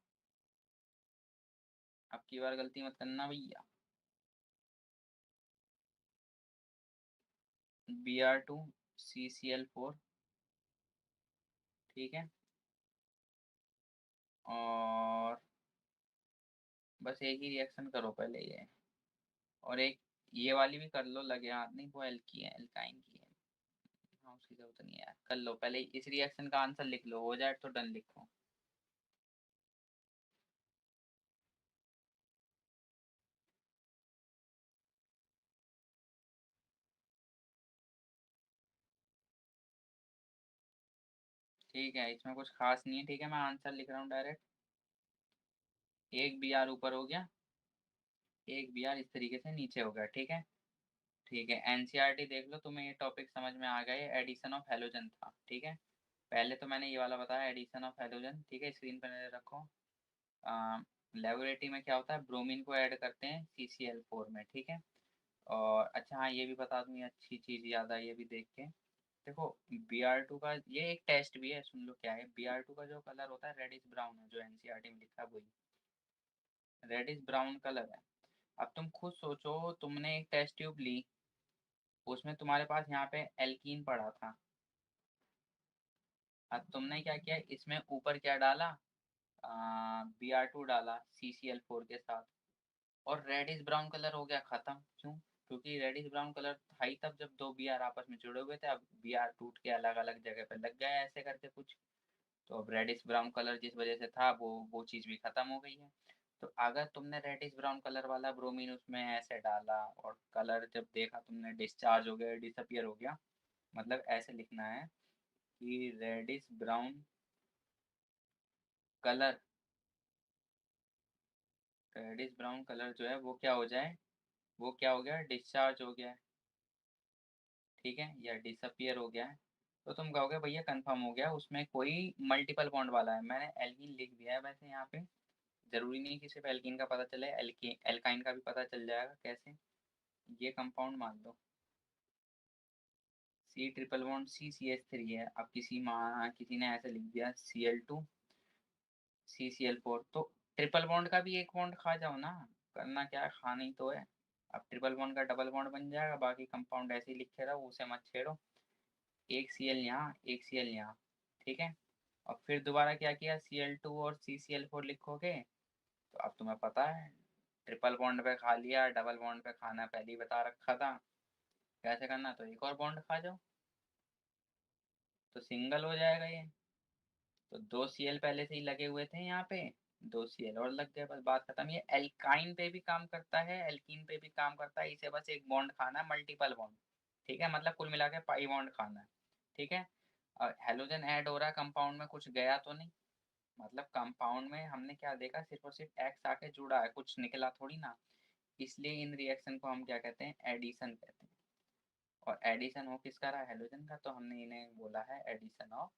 अब की बार गलती मत करना भैया। Br2 CCl4। ठीक है, और बस एक ही रिएक्शन करो पहले ये, और एक ये वाली भी कर लो, लगे हाथ नहीं, वो एल की है, एल्काइन की है। हाँ, उसकी जरूरत नहीं है, कर लो पहले इस रिएक्शन का आंसर लिख लो, हो जाए तो डन लिखो। ठीक है, इसमें कुछ खास नहीं है। ठीक है, मैं आंसर लिख रहा हूँ डायरेक्ट। एक Br ऊपर हो गया, एक Br इस तरीके से नीचे हो गया। ठीक है, ठीक है, एनसीईआरटी देख लो, तुम्हें ये टॉपिक समझ में आ गया, ये एडिशन ऑफ हेलोजन था। ठीक है, पहले तो मैंने ये वाला बताया, एडिशन ऑफ हेलोजन। ठीक है, स्क्रीन पर नजर रखो। लेबोरेटरी में क्या होता है, ब्रोमीन को ऐड करते हैं CCl4 में। ठीक है, और अच्छा हाँ, ये भी बता दूँ, ये अच्छी चीज़ याद आई, ये भी देख के देखो। Br2 का ये एक टेस्ट भी है, सुन लो क्या है। Br2 का जो कलर होता है रेडिश ब्राउन है, जो एनसीईआरटी में लिखा है वही रेडिश ब्राउन कलर है। अब तुम खुद सोचो, तुमने एक टेस्ट ट्यूब ली, उसमें तुम्हारे पास यहाँ पे एल्कीन पड़ा था। अब तुमने क्या किया, इसमें ऊपर क्या डाला, Br2 डाला CCl4 के साथ, और रेडिश ब्राउन कलर हो गया, खत्म। क्यों? क्योंकि रेडिश ब्राउन कलर था ही तब जब दो बी आर आपस में जुड़े हुए थे। अब बी आर टूट के अलग अलग जगह पे लग गया ऐसे करके कुछ, तो अब रेडिश ब्राउन कलर जिस वजह से था वो चीज़ भी ख़त्म हो गई है। तो अगर तुमने रेडिश ब्राउन कलर वाला ब्रोमीन उसमें ऐसे डाला और कलर जब देखा तुमने डिस्चार्ज हो गया, डिसअपियर हो गया, मतलब ऐसे लिखना है कि reddish brown colour, reddish brown colour जो है वो क्या हो जाए, वो क्या हो गया, डिस्चार्ज हो गया है, ठीक है, या डिसअपियर हो गया है। तो तुम कहोगे भैया कंफर्म हो गया, उसमें कोई मल्टीपल बॉन्ड वाला है। मैंने एल्कीन लिख दिया है वैसे यहाँ पे, जरूरी नहीं कि सिर्फ एल्कीन का पता चले, एल्काइन का भी पता चल जाएगा। कैसे, ये कंपाउंड मान लो सी ट्रिपल बॉन्ड CCH3 है। अब किसी ने ऐसे लिख दिया Cl2 CCl4, तो ट्रिपल बॉन्ड का भी एक बॉन्ड खा जाओ ना, करना क्या है, खाना ही तो है। अब ट्रिपल बॉन्ड का डबल बॉन्ड बन जाएगा, बाकी कंपाउंड ऐसे ही लिखे रहो, उसे मत छेड़ो। एक Cl यहाँ, एक Cl यहाँ, ठीक है। और फिर दोबारा क्या किया, Cl2 और CCl4 लिखोगे, तो अब तुम्हें पता है ट्रिपल बॉन्ड पे खा लिया, डबल बॉन्ड पे खाना पहले ही बता रखा था कैसे करना, तो एक और बॉन्ड खा जाओ तो सिंगल हो जाएगा ये। तो दो Cl पहले से ही लगे हुए थे यहाँ पे, दो Cl और लग गए, बस बात खत्म। ये एल्काइन पे भी काम करता है, एल्कीन पे भी काम करता है, इसे बस एक बॉन्ड खाना है, मल्टीपल बॉन्ड, ठीक है, मतलब कुल मिला के पाई बॉन्ड खाना है, ठीक है। और हेलोजन ऐड हो रहा है कंपाउंड में, कुछ गया तो नहीं, मतलब कंपाउंड में हमने क्या देखा, सिर्फ और सिर्फ एक्स आके जुड़ा है, कुछ निकला थोड़ी ना। इसलिए इन रिएक्शन को हम क्या कहते हैं, एडिशन कहते हैं। और एडिशन हो किसका रहा, हेलोजन का, तो हमने इन्हें बोला है एडिशन ऑफ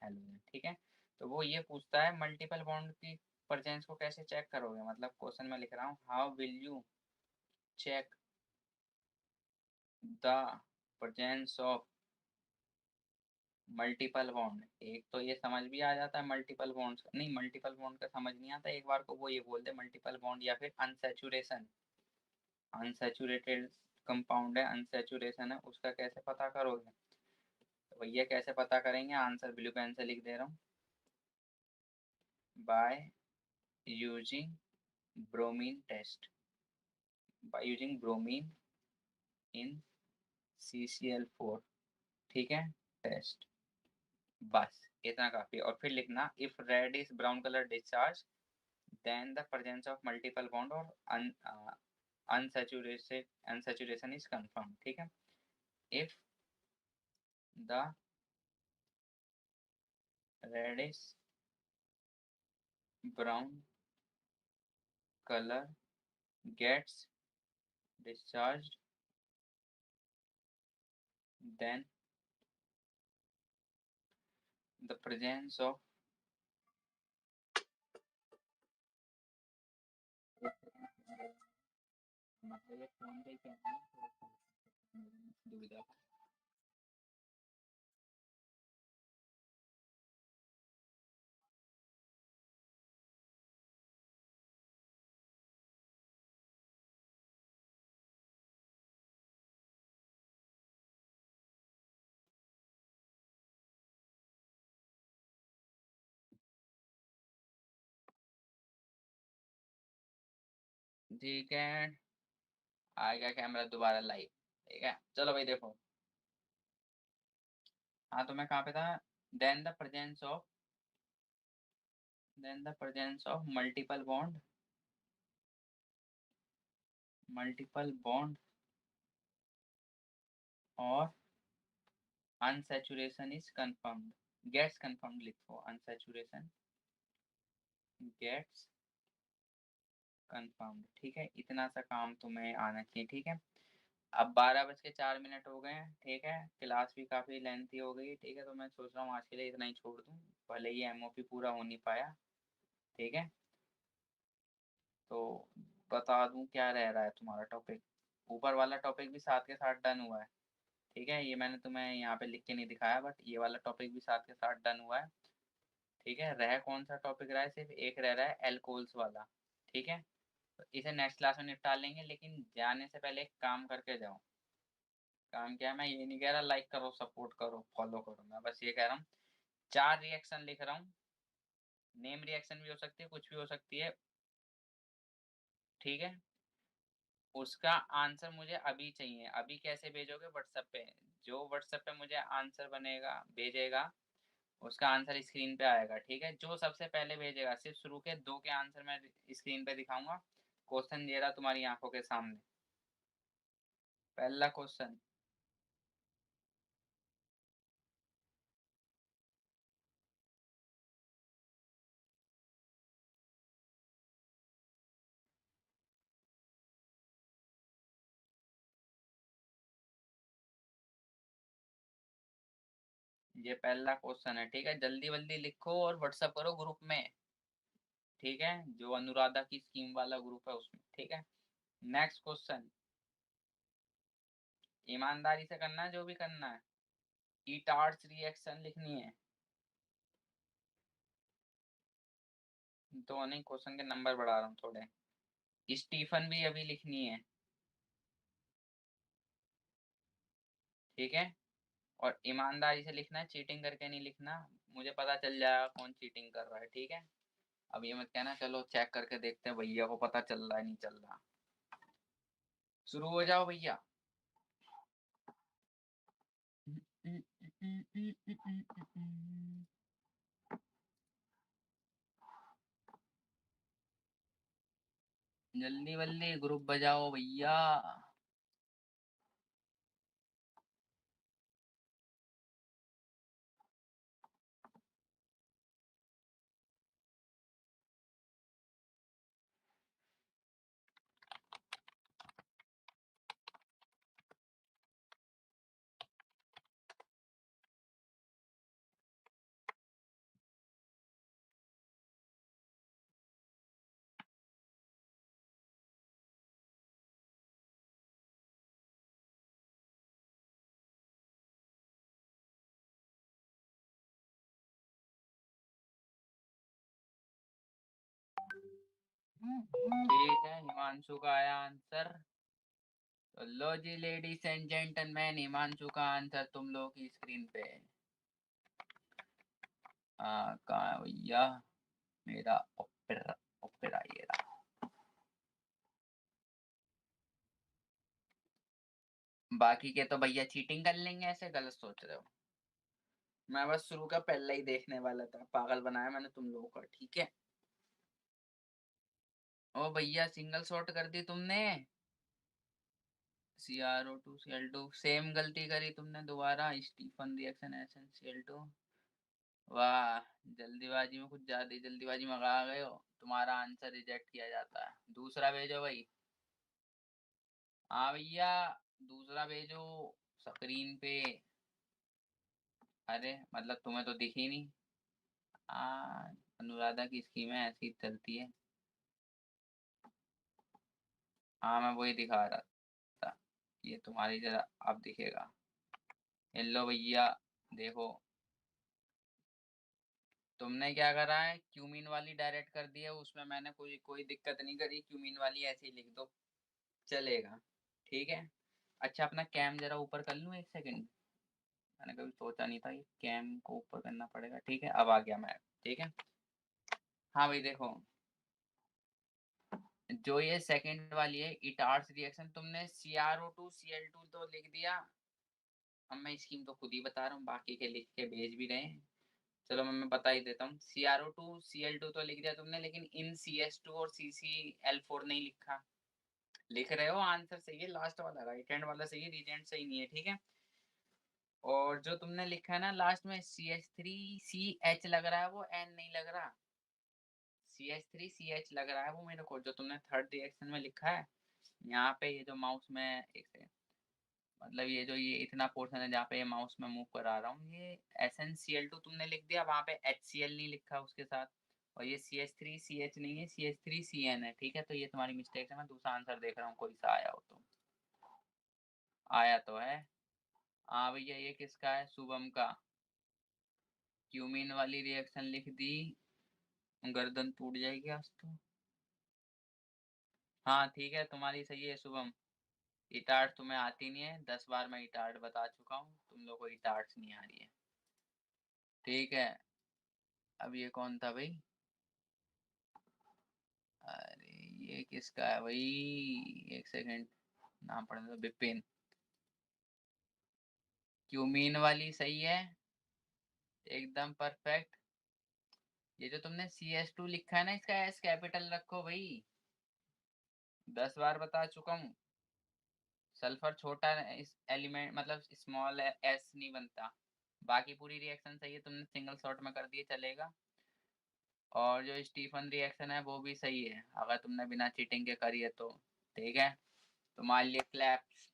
हेलोजन, ठीक है। तो वो ये पूछता है मल्टीपल बॉन्ड की प्रेजेंस को कैसे चेक करोगे, मतलब क्वेश्चन में लिख रहा हूँ, how will you check the presence of multiple bond. एक तो ये समझ भी आ जाता है मल्टीपल बॉन्ड, नहीं मल्टीपल बॉन्ड का समझ नहीं आता, एक बार को वो ये बोलते मल्टीपल बॉन्ड या फिर अनसैचुरेशन, अनसैचुरेटेड कंपाउंड है, अनसैचुरेशन है, उसका कैसे पता करोगे। तो भैया कैसे पता करेंगे, आंसर ब्लू पेन से लिख दे रहा हूँ, by using bromine test, by using bromine in CCl4, ठीक है, टेस्ट, बस इतना काफी। और फिर लिखना if red is brown colour discharge then the presence of multiple bond और अनसैचुरेशन इज कंफर्म, ठीक है। If the reddish brown color gets discharged then the presence of मतलब ये फोन पे क्या है, दुविधा। ठीक है, आ गया कैमरा दोबारा लाइव, ठीक है, चलो भाई देखो। हाँ तो मैं कहाँ पे था, then the presence of, then the presence of multiple bond और unsaturation is confirmed, gets confirmed लिखो, अनसैचुरेशन गेट्स कंफर्म्ड, ठीक है, इतना सा काम तुम्हें आना चाहिए, ठीक है। अब 12:04 हो गए हैं, ठीक है, क्लास भी काफ़ी लेंथी हो गई, ठीक है, तो मैं सोच रहा हूँ आज के लिए इतना ही छोड़ दूँ, भले ही MOP पूरा हो नहीं पाया, ठीक है। तो बता दूँ क्या रह रहा है तुम्हारा टॉपिक, ऊपर वाला टॉपिक भी साथ के साथ डन हुआ है, ठीक है, ये मैंने तुम्हें यहाँ पे लिख के नहीं दिखाया, बट ये वाला टॉपिक भी साथ के साथ डन हुआ है, ठीक है। रह कौन सा टॉपिक रहा है, सिर्फ एक रह रहा है एल्कोहल्स वाला, ठीक है। तो इसे नेक्स्ट क्लास में निपटा लेंगे, लेकिन जाने से पहले एक काम करके जाओ। काम क्या है, मैं ये नहीं कह रहा लाइक करो, सपोर्ट करो, फॉलो करो, मैं बस ये कह रहा हूँ 4 रिएक्शन लिख रहा हूँ, नेम रिएक्शन भी हो सकती है, कुछ भी हो सकती है, ठीक है। उसका आंसर मुझे अभी चाहिए। अभी कैसे भेजोगे? व्हाट्सएप पे। जो व्हाट्सएप पे मुझे आंसर बनेगा भेजेगा, उसका आंसर स्क्रीन पे आएगा, ठीक है? जो सबसे पहले भेजेगा, सिर्फ शुरू के 2 के आंसर मैं स्क्रीन पे दिखाऊंगा। क्वेश्चन ये रहा तुम्हारी आंखों के सामने। पहला क्वेश्चन, ये पहला क्वेश्चन है, ठीक है? जल्दी जल्दी लिखो और व्हाट्सएप करो ग्रुप में, ठीक है? जो अनुराधा की स्कीम वाला ग्रुप है उसमें, ठीक है? नेक्स्ट क्वेश्चन, ईमानदारी से करना है जो भी करना है। ईट आर्ट्स रिएक्शन लिखनी है। तो नहीं, क्वेश्चन के नंबर बढ़ा रहा हूँ थोड़े। स्टीफन भी अभी लिखनी है, ठीक है? और ईमानदारी से लिखना है, चीटिंग करके नहीं लिखना। मुझे पता चल जाएगा कौन चीटिंग कर रहा है, ठीक है? अब ये मत कहना चलो चेक करके देखते हैं भैया को पता चल रहा है नहीं चल रहा। शुरू हो जाओ भैया। जल्दी जल्दी ग्रुप बजाओ भैया। ठीक है, हिमांशु का आया आंसर। तो लो जी लेडीज एंड जेंटलमैन, हिमांशु का आंसर तुम लोगों की स्क्रीन पे। कहाँ है भैया मेरा ओपेरा? ओपेरा ये रहा। बाकी के तो भैया चीटिंग कर लेंगे, ऐसे गलत सोच रहे हो। मैं बस शुरू का पहला ही देखने वाला था, पागल बनाया मैंने तुम लोगों को, ठीक है? ओ भैया सिंगल शॉट कर दी तुमने। CrO2 Cl2 सेम गलती करी तुमने दोबारा। Stephen reaction SnCl2। वाह, जल्दीबाजी में, कुछ ज्यादा ही जल्दीबाजी में आ गए हो। तुम्हारा आंसर रिजेक्ट किया जाता है। दूसरा भेजो भाई। हाँ भैया, दूसरा भेजो स्क्रीन पे। अरे मतलब तुम्हें तो दिखी नहीं। अनुराधा की स्कीमें ऐसी चलती है। हाँ मैं वही दिखा रहा था। ये तुम्हारी जरा अब दिखेगा। हेलो भैया, देखो। तुमने क्या करा है, क्यूमीन वाली डायरेक्ट कर दी है, उसमें मैंने कोई कोई दिक्कत नहीं करी। क्यूमीन वाली ऐसे ही लिख दो, चलेगा, ठीक है? अच्छा, अपना कैम जरा ऊपर कर लूँ, एक सेकंड। मैंने कभी सोचा नहीं था ये कैम को ऊपर करना पड़ेगा, ठीक है? अब आ गया मैं, ठीक है? हाँ भाई देखो, जो ये सेकंड वाली है इटार्स रिएक्शन, तुमने CrO2 Cl2 तो लिख दिया। अब मैं स्कीम तो खुद ही बता रहा हूँ, बाकी के लिख के भेज भी रहे हैं। चलो मैं बता ही देता हूँ। CrO2 Cl2 तो लिख दिया तुमने, लेकिन इन CS2 और CCl4 नहीं लिखा। लिख रहे हो, आंसर सही है, लास्ट वाला राइट हैंड वाला सही है, रीजेंट सही नहीं है, ठीक है? और जो तुमने लिखा है ना लास्ट में CH3CH लग रहा है, वो N नहीं लग रहा। CH3CH लग रहा है वो मेरे को, जो तुमने थर्ड रिएक्शन में लिखा है। यहाँ पे ये जो माउस में, एक सेकंड, मतलब ये जो ये इतना पोर्शन है जहाँ पे ये माउस में मूव करा रहा हूँ, ये SnCl2 तुमने लिख दिया, वहाँ पे HCl नहीं लिखा उसके साथ। और ये CH3CH नहीं है, CH3CN है, ठीक है? तो ये तुम्हारी मिस्टेक है। मैं दूसरा आंसर देख रहा हूँ, कोई सा आया हो तो। आया तो है। हाँ भैया, ये किसका है? शुभम का। क्यूमीन वाली रिएक्शन लिख दी। गर्दन टूट जाएगी आज तो। हाँ ठीक है, तुम्हारी सही है शुभम। इटार्ट तुम्हें आती नहीं है, 10 बार मैं इटार्ट बता चुका हूँ, तुम लोग को इटार्ट नहीं आ रही है, ठीक है? अब ये कौन था भाई? अरे ये किसका है भाई, एक सेकंड, नाम पढ़ने दो, बिपिन। क्यूमीन वाली सही है, एकदम परफेक्ट। ये जो तुमने CS2 लिखा है ना, इसका एस कैपिटल रखो भाई, 10 बार बता चुका हूँ। सल्फर छोटा एलिमेंट, मतलब स्मॉल एस नहीं बनता। बाकी पूरी रिएक्शन सही है, तुमने सिंगल शॉट में कर दिए, चलेगा। और जो स्टीफन रिएक्शन है वो भी सही है, अगर तुमने बिना चीटिंग के करी है तो। ठीक है, तुम्हारे लिए क्लैप्स,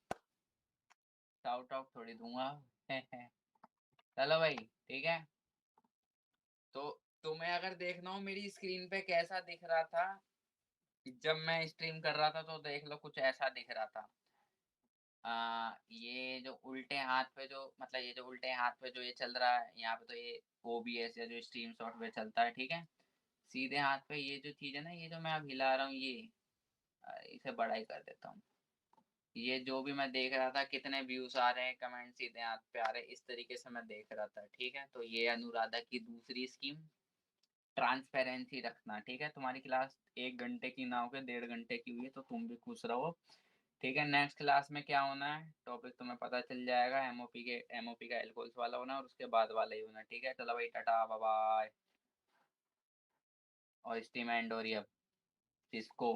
शाउट आउट थोड़ी दूंगा। चलो भाई, ठीक है। तो तुम्हें अगर देखना हो मेरी स्क्रीन पे कैसा दिख रहा था जब मैं स्ट्रीम कर रहा था, तो देख लो कुछ ऐसा दिख रहा था। ये जो उल्टे हाथ पे जो, मतलब ये जो उल्टे हाथ पे जो ये चल रहा है यहाँ पे, तो ये OBS या जो स्ट्रीम सॉफ्टवेयर चलता है, ठीक है। सीधे हाथ पे ये जो चीज है ना, ये जो मैं अब हिला रहा हूँ, ये इसे बड़ा ही कर देता हूँ। ये जो भी मैं देख रहा था, कितने व्यूज आ रहे हैं, कमेंट सीधे हाथ पे आ रहे हैं, इस तरीके से मैं देख रहा था, ठीक है। तो ये अनुराधा की दूसरी स्कीम, ट्रांसपेरेंसी रखना, ठीक है। तुम्हारी क्लास 1 घंटे की ना होकर 1.5 घंटे की हुई है, तो तुम भी खुश रहो, ठीक है। नेक्स्ट क्लास में क्या होना है, टॉपिक तुम्हें पता चल जाएगा। एमओपी का एल्कोहल्स वाला होना, और उसके बाद वाला ही होना, ठीक है। चलो भाई, टाटा बाय बाय। और स्टीम एंड और ये, इसको